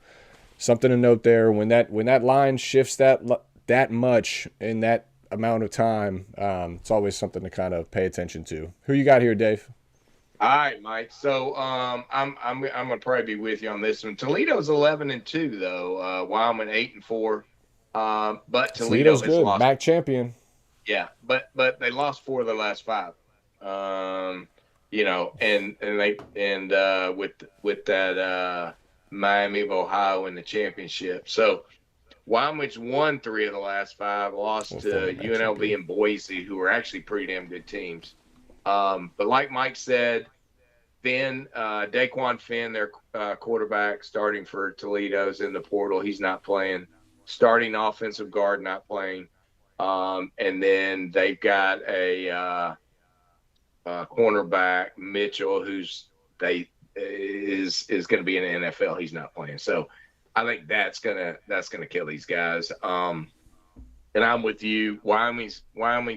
something to note there. When that line shifts that much in that amount of time, it's always something to kind of pay attention to. Who you got here, Dave? All right, Mike. So I'm gonna probably be with you on this one. Toledo's 11-2 though. Wyoming 8-4. But Toledo Toledo's has good. lost. MAC champion. Yeah, but they lost 4 of their last 5. With that Miami of Ohio in the championship. So Wyoming's won 3 of the last 5, lost to UNLV and Boise, who are actually pretty damn good teams. But like Mike said, Daquan Finn, their quarterback, starting for Toledo's in the portal. He's not playing. Starting offensive guard, not playing. And then they've got a cornerback, Mitchell, who's is going to be in the NFL. He's not playing. So I think that's gonna kill these guys. And I'm with you. Wyoming's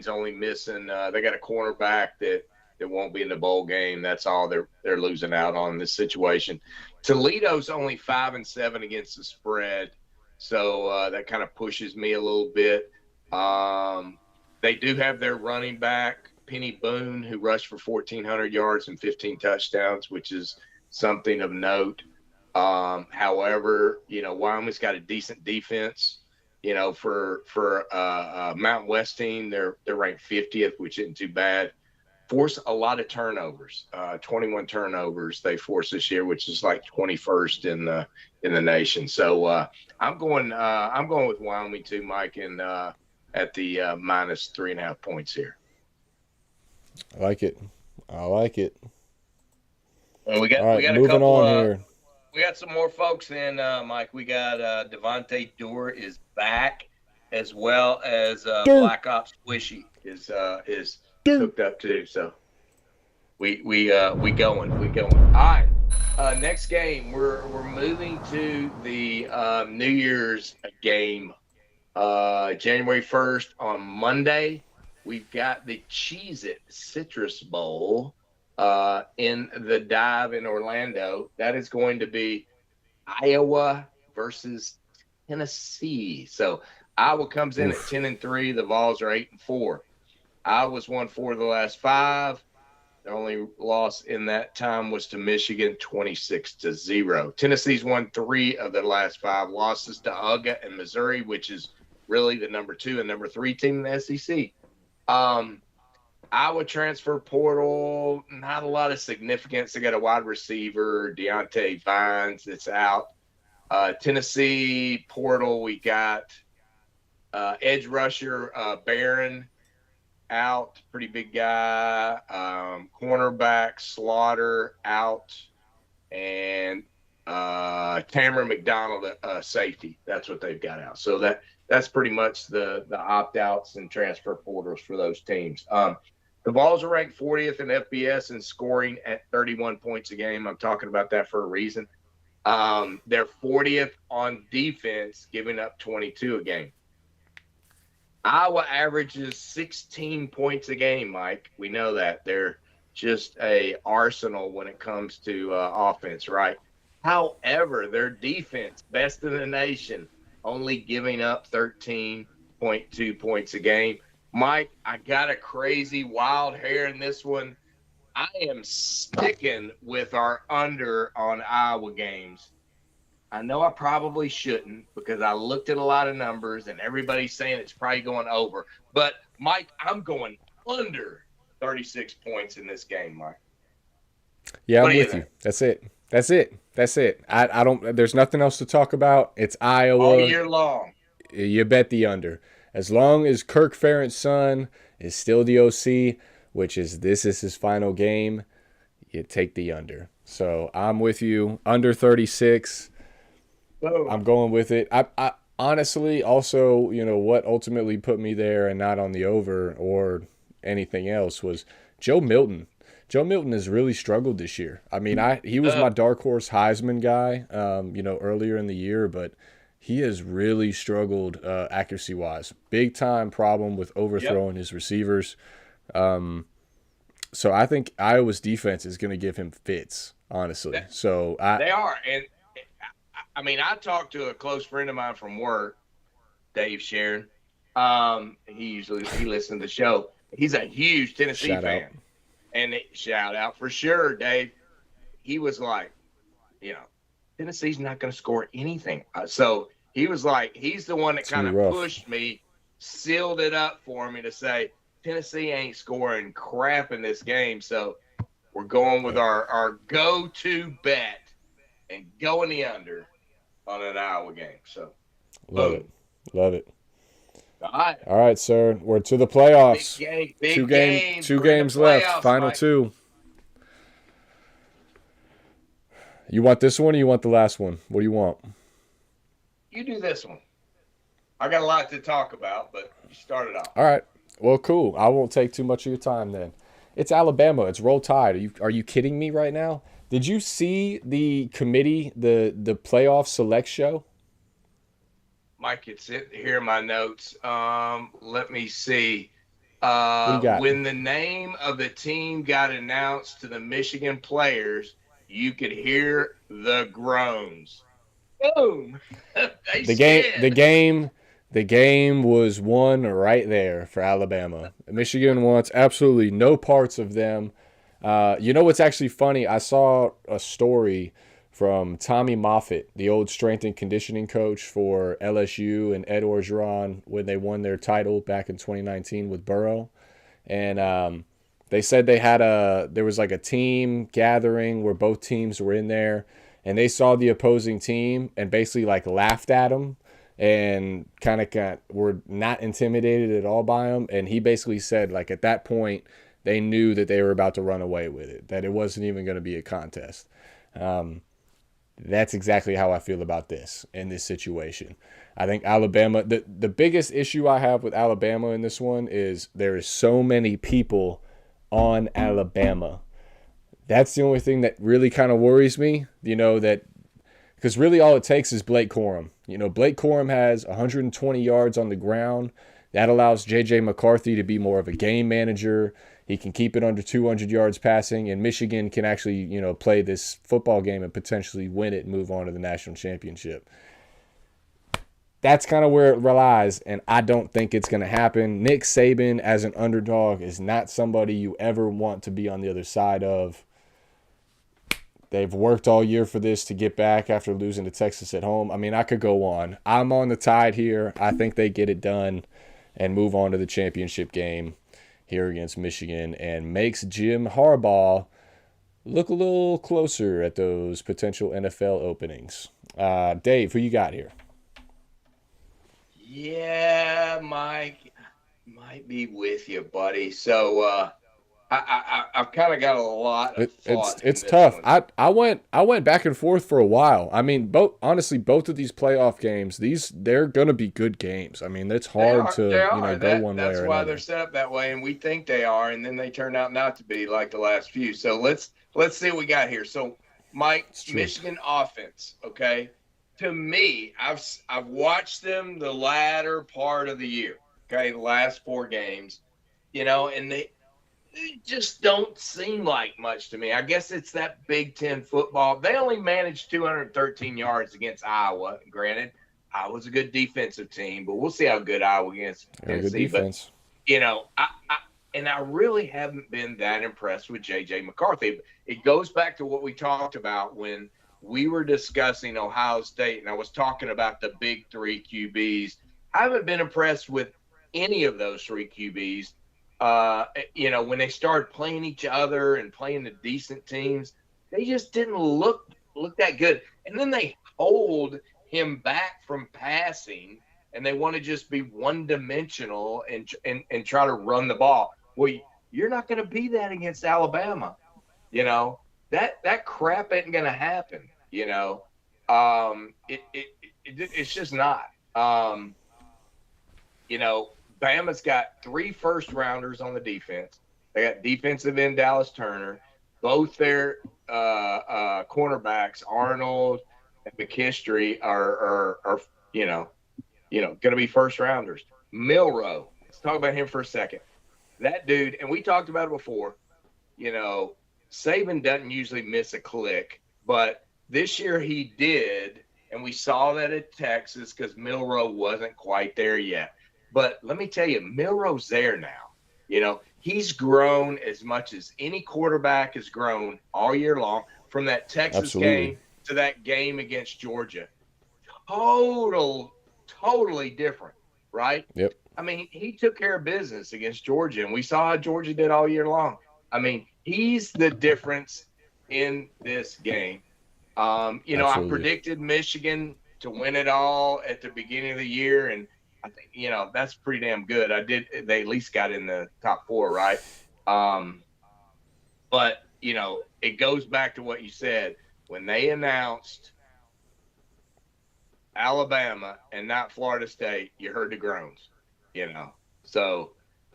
only missing. They got a cornerback that won't be in the bowl game. That's all they're losing out on in this situation. Toledo's only 5-7 against the spread, so that kind of pushes me a little bit. They do have their running back Penny Boone, who rushed for 1,400 yards and 15 touchdowns, which is something of note. However, Wyoming's got a decent defense. For Mountain West team, they're ranked 50th, which isn't too bad. Force a lot of turnovers, 21 turnovers they force this year, which is like 21st in the nation. So I'm going with Wyoming too, Mike, and at the minus 3.5 points here. I like it. Well, we got All right, we got a moving couple. on here. We got some more folks in, Mike. We got Devontae Dewar is back, as well as Black Ops Squishy is hooked up too. So we going. All right. Next game, we're moving to the New Year's game, January 1st on Monday. We've got the Cheez-It Citrus Bowl in the dive in Orlando. That is going to be Iowa versus Tennessee. So Iowa comes in at 10-3. The Vols are 8-4. Iowa's won 4 of the last 5. The only loss in that time was to Michigan, 26-0. Tennessee's won 3 of the last 5 losses to UGA and Missouri, which is really the number 2 and number 3 team in the SEC. Iowa transfer portal, not a lot of significance. They got a wide receiver, Deontay Vines, that's out. Tennessee portal, we got edge rusher Barron out, pretty big guy. Cornerback Slaughter out, and Tamara McDonald safety. That's what they've got out. So that's pretty much the opt-outs and transfer portals for those teams. The Vols are ranked 40th in FBS and scoring at 31 points a game. I'm talking about that for a reason. They're 40th on defense, giving up 22 a game. Iowa averages 16 points a game, Mike. We know that. They're just a arsenal when it comes to offense, right? However, their defense, best in the nation, only giving up 13.2 points a game. Mike, I got a crazy wild hair in this one. I am sticking with our under on Iowa games. I know I probably shouldn't because I looked at a lot of numbers and everybody's saying it's probably going over. But, Mike, I'm going under 36 points in this game, Mike. Yeah, I'm with you. That's it. I don't – there's nothing else to talk about. It's Iowa. All year long. You bet the under. As long as Kirk Ferentz' son is still the OC, which is this is his final game, you take the under. So I'm with you. Under 36. Whoa. I'm going with it. I honestly also, what ultimately put me there and not on the over or anything else was Joe Milton. Joe Milton has really struggled this year. I mean, he was my dark horse Heisman guy, earlier in the year, but he has really struggled accuracy-wise. Big-time problem with overthrowing his receivers. So I think Iowa's defense is going to give him fits, honestly. They are. And, I mean, I talked to a close friend of mine from work, Dave Sharon. He listens to the show. He's a huge Tennessee fan. And shout out for sure, Dave. He was like, Tennessee's not going to score anything. So he was like, he's the one that kind of pushed me, sealed it up for me to say, Tennessee ain't scoring crap in this game. So we're going with our go-to bet and going the under on an Iowa game. So Love it. All right, sir. We're to the playoffs. Big game. Two games left. Final Mike. 2. You want this one or you want the last one? What do you want? You do this one. I got a lot to talk about, but you start it off. All right. Well, cool. I won't take too much of your time then. It's Alabama. It's Roll Tide. Are you kidding me right now? Did you see the committee, the playoff select show? Mike, it's here in my notes. Let me see. What when the name of the team got announced to the Michigan players, you could hear the groans. Boom! The game was won right there for Alabama. Michigan wants absolutely no parts of them. What's actually funny? I saw a story from Tommy Moffitt, the old strength and conditioning coach for LSU and Ed Orgeron when they won their title back in 2019 with Burrow. And they said there was like a team gathering where both teams were in there, and they saw the opposing team and basically like laughed at them and kind of were not intimidated at all by them. And he basically said, like, at that point, they knew that they were about to run away with it, that it wasn't even going to be a contest. That's exactly how I feel about this in this situation. I think Alabama, the biggest issue I have with Alabama in this one is there is so many people on Alabama. That's the only thing that really kind of worries me, because really all it takes is Blake Corum. Blake Corum has 120 yards on the ground. That allows J.J. McCarthy to be more of a game manager. He can keep it under 200 yards passing, and Michigan can actually, play this football game and potentially win it and move on to the national championship. That's kind of where it relies, and I don't think it's going to happen. Nick Saban as an underdog is not somebody you ever want to be on the other side of. They've worked all year for this to get back after losing to Texas at home. I mean, I could go on. I'm on the Tide here. I think they get it done and move on to the championship game here against Michigan and makes Jim Harbaugh look a little closer at those potential NFL openings. Dave, who you got here? Yeah, Mike, might be with you, buddy. So I've kind of got a lot of thought. It's tough. I went back and forth for a while. I mean, both of these playoff games, they're gonna be good games. I mean, it's hard to go one way or another. That's why they're set up that way, and we think they are, and then they turn out not to be like the last few. So let's see what we got here. So, Mike, Michigan offense, okay. To me, I've watched them the latter part of the year, okay, the last 4 games, and they just don't seem like much to me. I guess it's that Big Ten football. They only managed 213 yards against Iowa. Granted, Iowa's a good defensive team, but we'll see how good Iowa against Tennessee. Good defense. But, I really haven't been that impressed with J.J. McCarthy. It goes back to what we talked about when we were discussing Ohio State, and I was talking about the big 3 QBs. I haven't been impressed with any of those 3 QBs. When they started playing each other and playing the decent teams, they just didn't look that good. And then they hold him back from passing, and they want to just be one-dimensional and try to run the ball. Well, you're not going to be that against Alabama. That crap ain't going to happen. It's just not. Bama's got 3 first-rounders on the defense. They got defensive end Dallas Turner. Both their cornerbacks, Arnold and McKinstry, are going to be first-rounders. Milroe, let's talk about him for a second. That dude, and we talked about it before, Saban doesn't usually miss a click, but this year he did, and we saw that at Texas because Milroe wasn't quite there yet. But let me tell you, Milroe's there now. He's grown as much as any quarterback has grown all year long, from that Texas game to that game against Georgia. Totally different, right? Yep. I mean, he took care of business against Georgia, and we saw how Georgia did all year long. I mean, he's the difference in this game. I predicted Michigan to win it all at the beginning of the year, and I think, that's pretty damn good. They at least got in the top 4, right? But, it goes back to what you said. When they announced Alabama and not Florida State, you heard the groans, So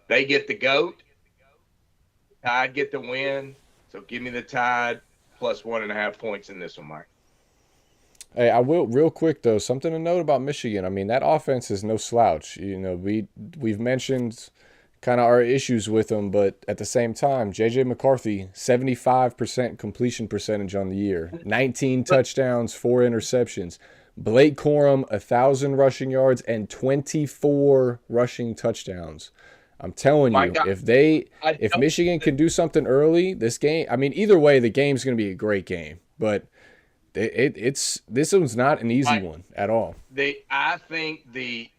they get the GOAT. Tide get the win. So give me the Tide plus 1.5 points in this one, Mike. Hey, I will real quick though. Something to note about Michigan. I mean, that offense is no slouch. We've mentioned kind of our issues with them, but at the same time, J.J. McCarthy, 75% completion percentage on the year, 19 touchdowns, 4 interceptions. Blake Corum, 1,000 rushing yards and 24 rushing touchdowns. I'm telling you, if Michigan can do something early, this game. I mean, either way, the game's going to be a great game, but this one's not an easy one at all. I think the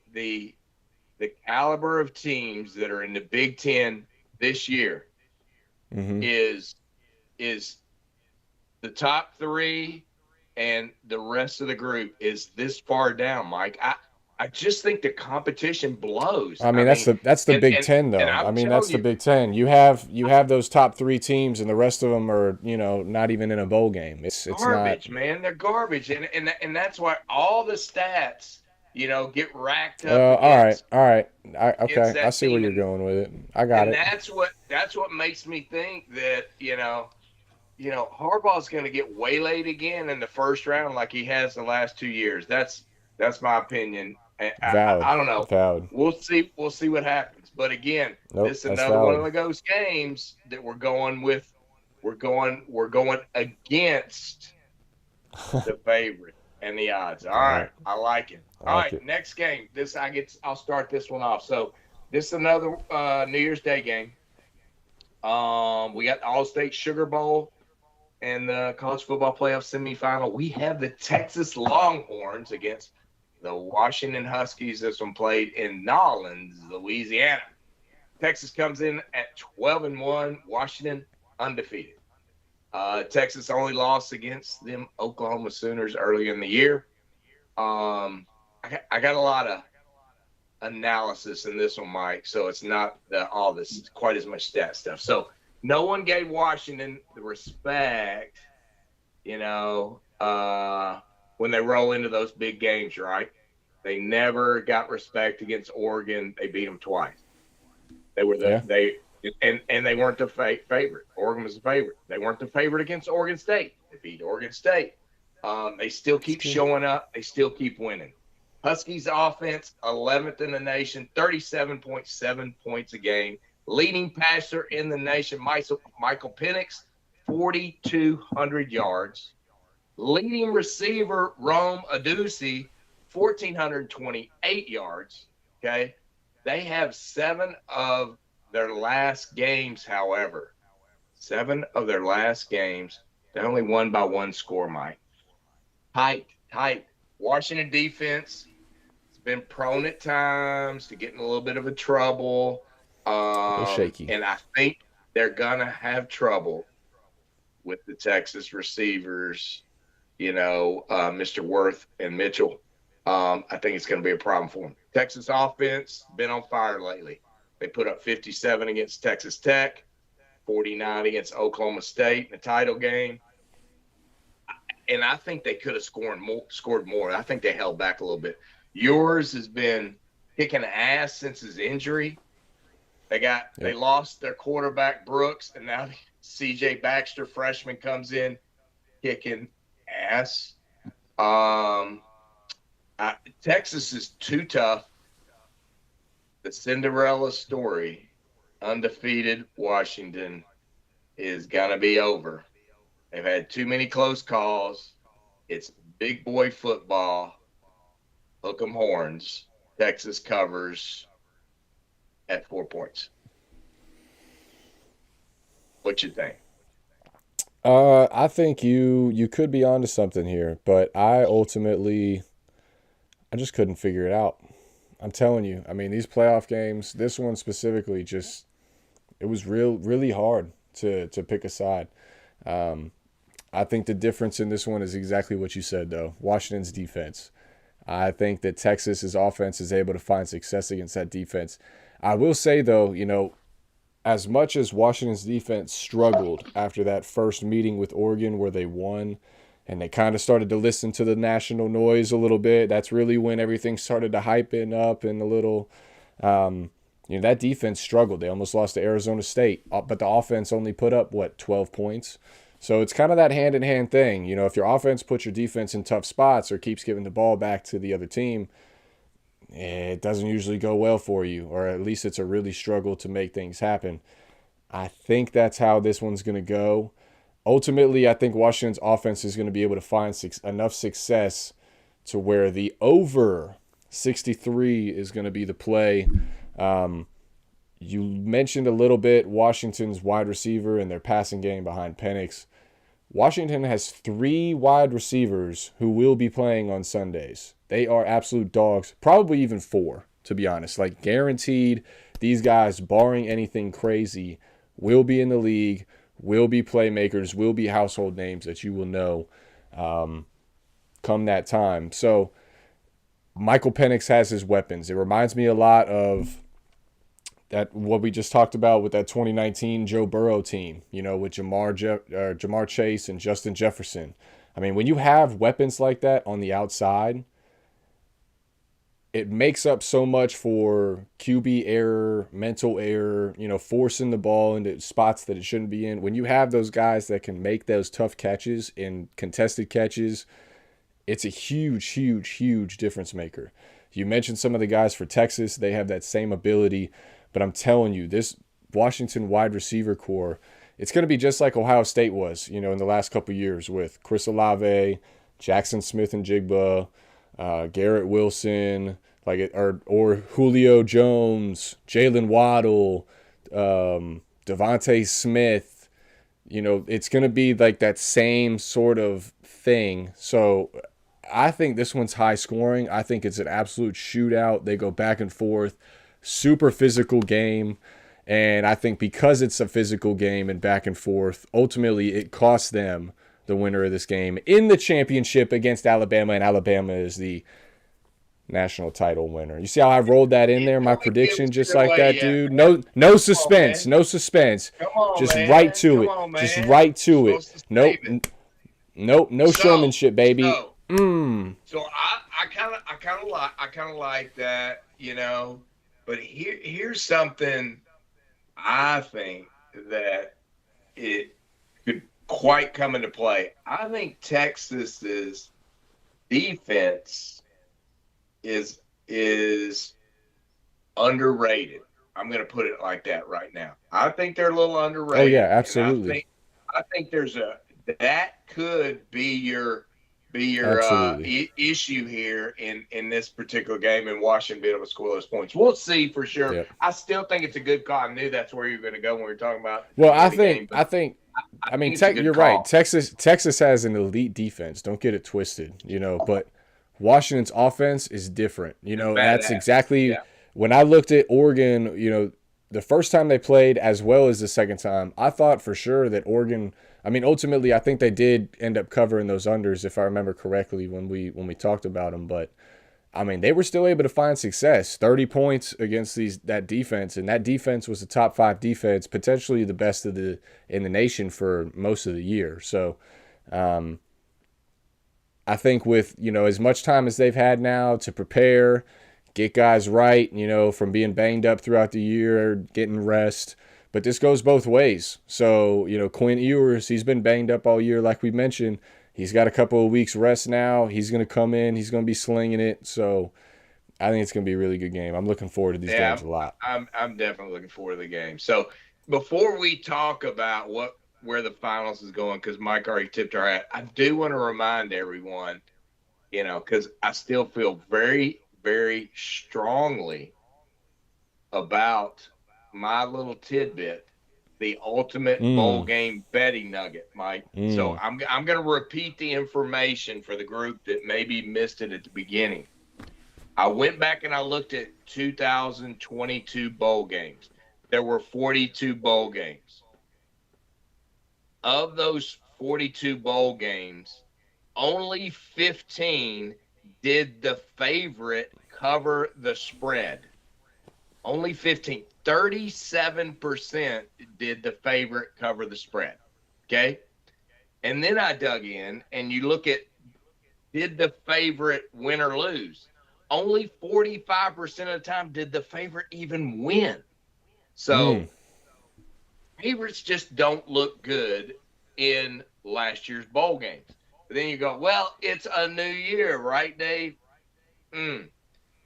caliber of teams that are in the Big Ten this year is the top 3, and the rest of the group is this far down, Mike. I just think the competition blows. I mean, that's the Big Ten, though. I mean, that's the Big Ten. You have those top 3 teams, and the rest of them are, not even in a bowl game. It's garbage, not... man. They're garbage, and that's why all the stats, get racked up. All right. Okay, I see where you're going with it. I got it. And that's what makes me think that Harbaugh's going to get waylaid again in the first round like he has the last 2 years. That's my opinion. Valid. I don't know. Valid. We'll see. We'll see what happens. But again, Nope, this is that's another one valid. of those games that we're going with. We're going against the favorite and the odds. All All right, right. I like it. I All like right, it. next game. I'll start this one off. So this is another New Year's Day game. We got the All-State Sugar Bowl and the college football playoff semifinal. We have the Texas Longhorns against the Washington Huskies. This one played in Nolens, Louisiana. Texas comes in at 12-1. Washington undefeated. Texas only lost against them Oklahoma Sooners earlier in the year. I got a lot of analysis in this one, Mike, so it's not all this quite as much stat stuff. So no one gave Washington the respect, when they roll into those big games, right? They never got respect against Oregon. They beat them twice. They were Yeah. they weren't the favorite. Oregon was the favorite. They weren't the favorite against Oregon State. They beat Oregon State. They still keep showing up. They still keep winning. Huskies offense, 11th in the nation, 37.7 points a game. Leading passer in the nation, Michael Penix, 4,200 yards. Leading receiver, Rome Adusi, 1,428 yards. Okay. They have 7 of their last games, however. 7 of their last games, they only won by 1 score, Mike. Tight. Washington defense has been prone at times to getting a little bit of a trouble. They're shaky. And I think they're going to have trouble with the Texas receivers, Mr. Worth and Mitchell. I think it's going to be a problem for them. Texas offense been on fire lately. They put up 57 against Texas Tech, 49 against Oklahoma State in the title game. And I think they could have scored more. I think they held back a little bit. Yours has been kicking ass since his injury. They lost their quarterback Brooks, and now C.J. Baxter, freshman, comes in kicking ass. Texas is too tough. The Cinderella story, undefeated Washington, is going to be over. They've had too many close calls. It's big boy football. Hook 'em horns. Texas covers at 4 points. What you think? I think you could be onto something here, but I just couldn't figure it out. I'm telling you. I mean, these playoff games, this one specifically, it was really hard to pick a side. I think the difference in this one is exactly what you said, though. Washington's defense. I think that Texas's offense is able to find success against that defense. I will say, though, as much as Washington's defense struggled after that first meeting with Oregon where they won, and they kind of started to listen to the national noise a little bit, that's really when everything started to hype it up and a little, that defense struggled. They almost lost to Arizona State, but the offense only put up, 12 points? So it's kind of that hand-in-hand thing. If your offense puts your defense in tough spots or keeps giving the ball back to the other team, it doesn't usually go well for you, or at least it's a really struggle to make things happen. I think that's how this one's going to go. Ultimately, I think Washington's offense is going to be able to find enough success to where the over 63 is going to be the play. You mentioned a little bit Washington's wide receiver and their passing game behind Penix. Washington has 3 wide receivers who will be playing on Sundays. They are absolute dogs, probably even 4, to be honest. Like, guaranteed, these guys, barring anything crazy, will be in the league, will be playmakers, will be household names that you will know come that time. So, Michael Penix has his weapons. It reminds me a lot of that what we just talked about with that 2019 Joe Burrow team, with Jamar Chase and Justin Jefferson. I mean, when you have weapons like that on the outside, it makes up so much for QB error, mental error, forcing the ball into spots that it shouldn't be in. When you have those guys that can make those tough catches in contested catches, it's a huge, huge, huge difference maker. You mentioned some of the guys for Texas, they have that same ability, but I'm telling you, this Washington wide receiver core, it's going to be just like Ohio State was, in the last couple of years with Chris Olave, Jackson Smith and Jigba, Garrett Wilson, or Julio Jones, Jalen Waddle, Devontae Smith. It's going to be like that same sort of thing. So I think this one's high scoring. I think it's an absolute shootout. They go back and forth, super physical game. And I think because it's a physical game and back and forth, ultimately it costs them the winner of this game in the championship against Alabama, and Alabama is the national title winner. You see how I rolled that in there, my prediction, just like that, dude? No suspense, no suspense. Just right to it. Just right to it. Nope, no showmanship, baby. So I kind of like that, But here's something I think that it could quite come into play. I think Texas's defense is underrated. I'm going to put it like that right now. I think they're a little underrated. Oh yeah, absolutely. I think that could be your issue here in this particular game, and Washington being able to score those points. We'll see for sure. Yep. I still think it's a good call. I knew that's where you were going to go when we were talking about. Well, I think you're right. Texas has an elite defense. Don't get it twisted, but Washington's offense is different. That's exactly when I looked at Oregon, the first time they played as well as the second time, I thought for sure that Oregon, ultimately I think they did end up covering those unders if I remember correctly when we talked about them, but they were still able to find success. 30 points against that defense, and that defense was the top 5 defense, potentially the best in the nation for most of the year. So I think with, as much time as they've had now to prepare, get guys right, from being banged up throughout the year, getting rest. But this goes both ways. So, Quinn Ewers, he's been banged up all year, like we mentioned. He's got a couple of weeks rest now. He's going to come in. He's going to be slinging it. So I think it's going to be a really good game. I'm looking forward to these games a lot. I'm definitely looking forward to the game. So before we talk about where the finals is going, because Mike already tipped our hat, I do want to remind everyone, because I still feel very, very strongly about my little tidbit, the ultimate bowl game betting nugget, Mike. So I'm going to repeat the information for the group that maybe missed it at the beginning. I went back and I looked at 2022 bowl games. There were 42 bowl games. Of those 42 bowl games, only 15 did the favorite cover the spread. Only 15. 37% did the favorite cover the spread. Okay? And then I dug in, and you look at, did the favorite win or lose? Only 45% of the time did the favorite even win. So favorites just don't look good in last year's bowl games. But then you go, well, it's a new year, right, Dave?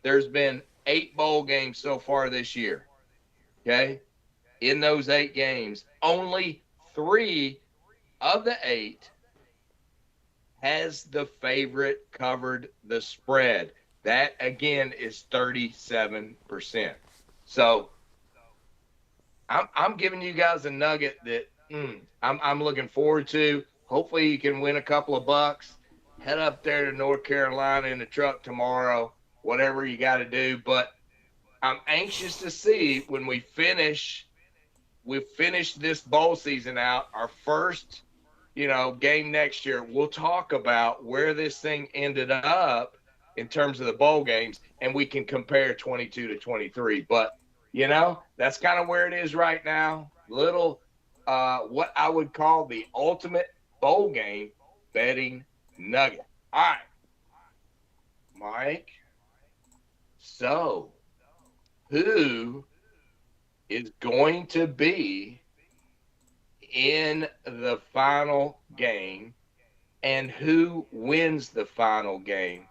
There's been 8 bowl games so far this year. Okay? In those 8 games, only 3 of the 8 has the favorite covered the spread. That, again, is 37%. So I'm giving you guys a nugget that I'm looking forward to. Hopefully you can win a couple of bucks. Head up there to North Carolina in the truck tomorrow, whatever you got to do. But I'm anxious to see when we finish this bowl season out, our first, game next year. We'll talk about where this thing ended up in terms of the bowl games, and we can compare 22 to 23. But, that's kind of where it is right now. Little, what I would call the ultimate bowl game betting nugget. All right, Mike. So, who is going to be in the final game And who wins the final game?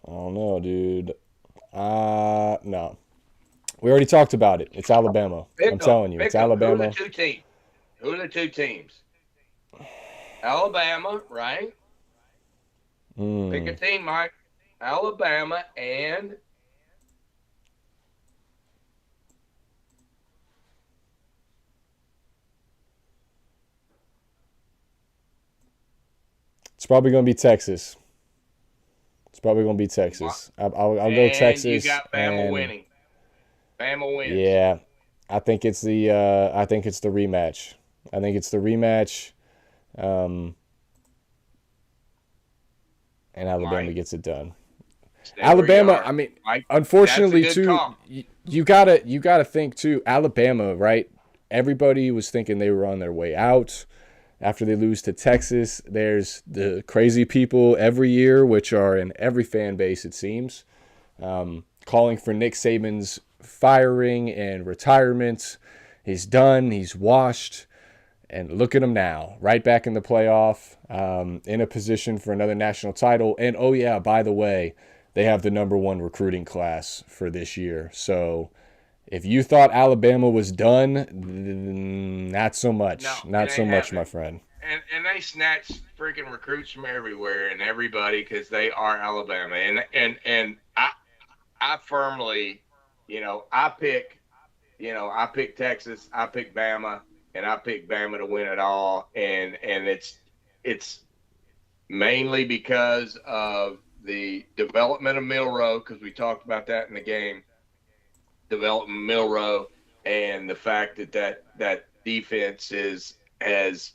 I don't know, dude. No. We already talked about it. It's Alabama. I'm Pick them. telling you, it's Pick them. Who are the Alabama. two teams? Who are the two teams? Alabama, right? Pick a Mm. team, Mike. Alabama and It's probably going to be Texas. It's probably going to be Mi- Texas. I'll go and you Texas, got Bama and winning. Bama wins. yeah, I think it's the rematch. I think it's the rematch, um, and Alabama Mike, gets it done. stay where you Alabama, I are. mean, Mike, that's a unfortunately good too, call. you gotta think too. Alabama, right? Everybody was thinking they were on their way out after they lose to Texas. There's the crazy people every year, which are in every fan base, it seems, calling for Nick Saban's firing and retirement. He's done. He's washed. And look at him now, right back in the playoff, in a position for another national title. And oh yeah, by the way, they have the number one recruiting class for this year. So if you thought Alabama was done, not so No, much. it Not so ain't much, my happening. friend. And they snatch freaking recruits from everywhere and everybody because they are Alabama. And I firmly, I pick, I pick Texas, I pick Bama, and I pick Bama to win it all. And it's mainly because of the development of Milrow, because we talked about that in the game, development of Milrow, and the fact that defense has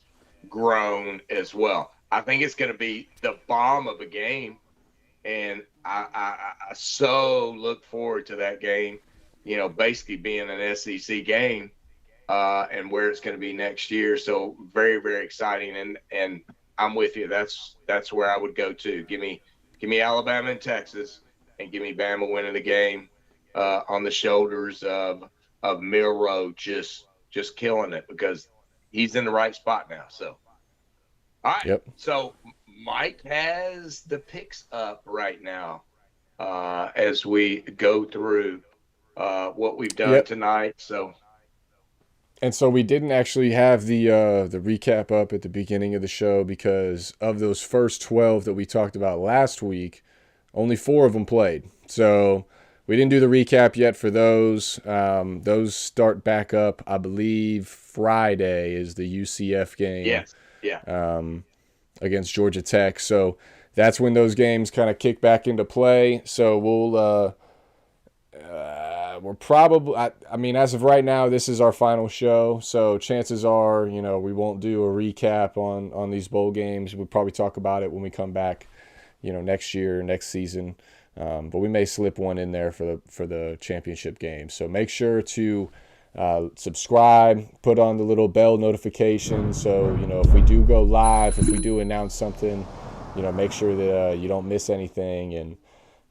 grown as well. I think it's going to be the bomb of a game, and I so look forward to that game. Basically being an SEC game, and where it's going to be next year. So very very exciting, and I'm with you. That's where I would go to. Give me Alabama and Texas, and give me Bama winning the game on the shoulders of Milrow just killing it because he's in the right spot now. So all right, Yep. so Mike has the picks up right now as we go through what we've done Yep. tonight. So And so we didn't actually have the recap up at the beginning of the show because of those first 12 that we talked about last week. Only 4 of them played. So we didn't do the recap yet for those. Those start back up, I believe, Friday is the UCF game yes, yeah. against Georgia Tech. So that's when those games kind of kick back into play. So we're probably, I mean, as of right now, this is our final show. So chances are, we won't do a recap on these bowl games. We'll probably talk about it when we come back, next year, next season. But we may slip one in there for the championship game. So make sure to subscribe, put on the little bell notification. So, if we do go live, if we do announce something, make sure that you don't miss anything. And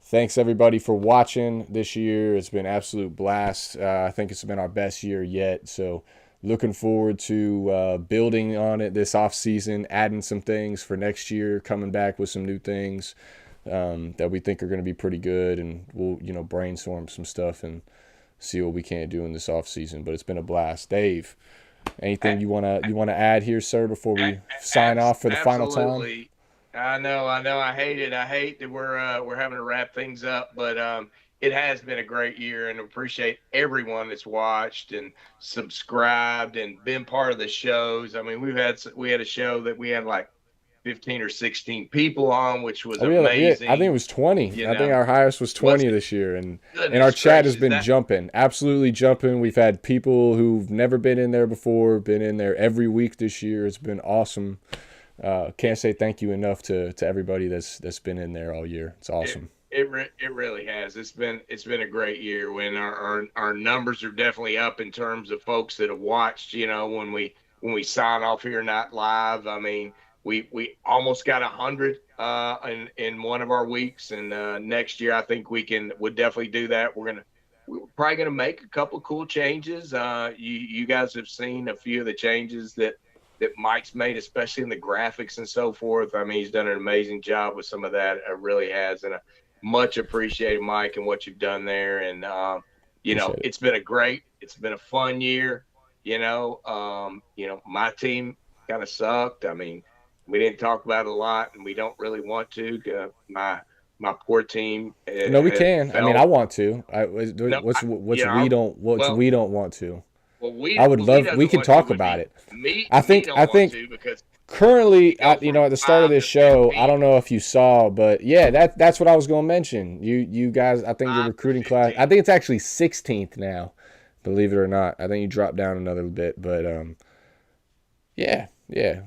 thanks everybody for watching this year. It's been an absolute blast. I think it's been our best year yet. So looking forward to building on it this off season, adding some things for next year, coming back with some new things that we think are going to be pretty good, and we'll brainstorm some stuff and see what we can't do in this off season. But it's been a blast. Dave, anything you wanna add here, sir, before we sign off for the final time? Absolutely. I know. I hate it. I hate that we're having to wrap things up, but it has been a great year, and appreciate everyone that's watched and subscribed and been part of the shows. I mean, we had a show that we had like 15 or 16 people on, which was Oh, I think it amazing. was 20. You I think know, our highest was was 20 it? this year, and our Goodness chat has gracious, been that jumping, absolutely jumping. We've had people who've never been in there before, been in there every week this year. It's been awesome. Can't say thank you enough to everybody that's been in there all year. It's it awesome. it really has. It's been a great year. When our numbers are definitely up in terms of folks that have watched. When we sign off here, not live. I mean, we almost got 100 in one of our weeks, and next year I think would definitely do that. We're probably going to make a couple cool changes. You guys have seen a few of the changes that Mike's made, especially in the graphics and so forth. I mean, he's done an amazing job with some of that. It really has, and I much appreciate Mike and what you've done there. And it's been it's been a fun year. My team kind of sucked. I mean, we didn't talk about it a lot, and we don't really want to. My poor team. No, we can. I mean, I want to. We don't want to. Well, I would love. We can talk about it. I think because currently, at the start of this show, I don't know if you saw, but yeah, that's what I was going to mention. You guys, I think your recruiting class. I think it's actually 16th now. Believe it or not, I think you dropped down another bit, but yeah. It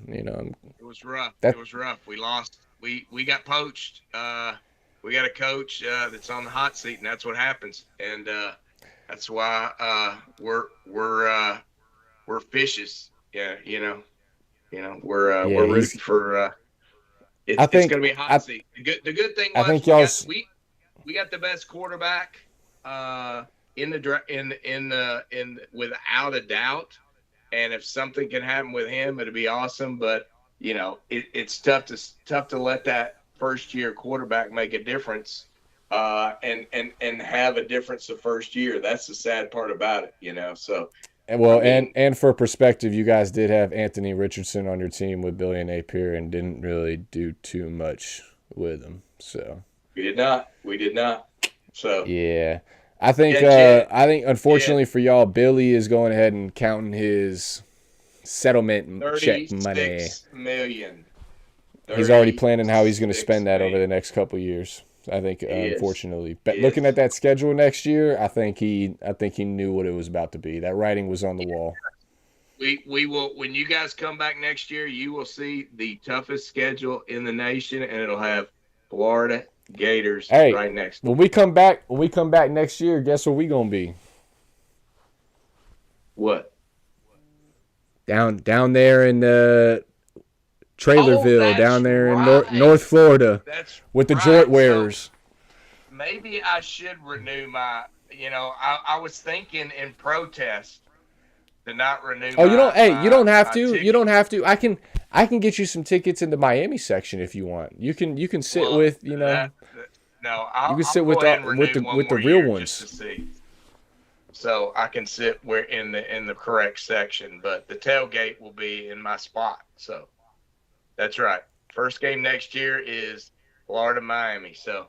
was rough. It was rough. We lost. We got poached. We got a coach that's on the hot seat, and that's what happens. And that's why we're fishes. Yeah, we're rooting for. It's going to be a hot seat. The good thing was we got the best quarterback in without a doubt. And if something can happen with him, it'd be awesome. But it's tough to let that first year quarterback make a difference, and have a difference the first year. That's the sad part about it, So. And for perspective, you guys did have Anthony Richardson on your team with Billy and Napier and didn't really do too much with him. So we did not. So yeah. I think unfortunately for y'all, Billy is going ahead and counting his settlement check money. $36 million. He's already planning how he's going to spend that over the next couple of years. I think, unfortunately, but looking at that schedule next year, I think he knew what it was about to be. That writing was on the wall. We will. When you guys come back next year, you will see the toughest schedule in the nation, and it'll have Florida Gators right next. When we come back next year, guess where we gonna be? What? Down there in Trailerville, down there in North Florida. That's with the Jort wearers. So maybe I should renew my. I was thinking in protest to not renew. Oh, you don't. Hey, you don't have to. Ticket. You don't have to. I can get you some tickets in the Miami section if you want. You can sit with no. You can sit with the real ones. So I can sit in the correct section, but the tailgate will be in my spot. So that's right. First game next year is Florida Miami. So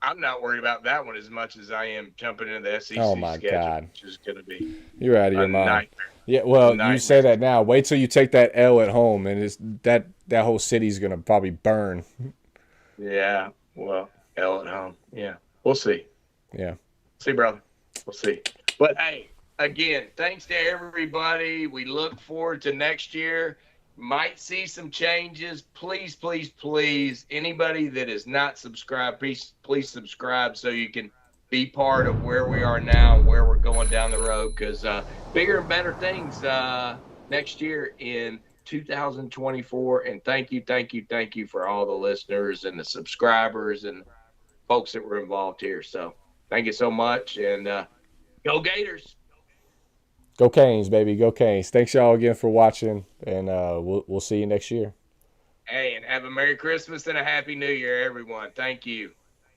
I'm not worried about that one as much as I am jumping into the SEC schedule, God. Which is going to be you're out of your mind. Yeah, well, you say that now. Wait till you take that L at home, and that whole city's going to probably burn. Yeah, well, L at home. Yeah, we'll see. Yeah. See, brother. We'll see. But, hey, again, thanks to everybody. We look forward to next year. Might see some changes. Please, please, please, anybody that is not subscribed, please subscribe so you can be part of where we are now, where we're going down the road, because bigger and better things next year in 2024. And thank you for all the listeners and the subscribers and folks that were involved here. So thank you so much, and go Gators. Go Canes, baby. Go Canes. Thanks, y'all, again for watching, and we'll see you next year. Hey, and have a Merry Christmas and a Happy New Year, everyone. Thank you.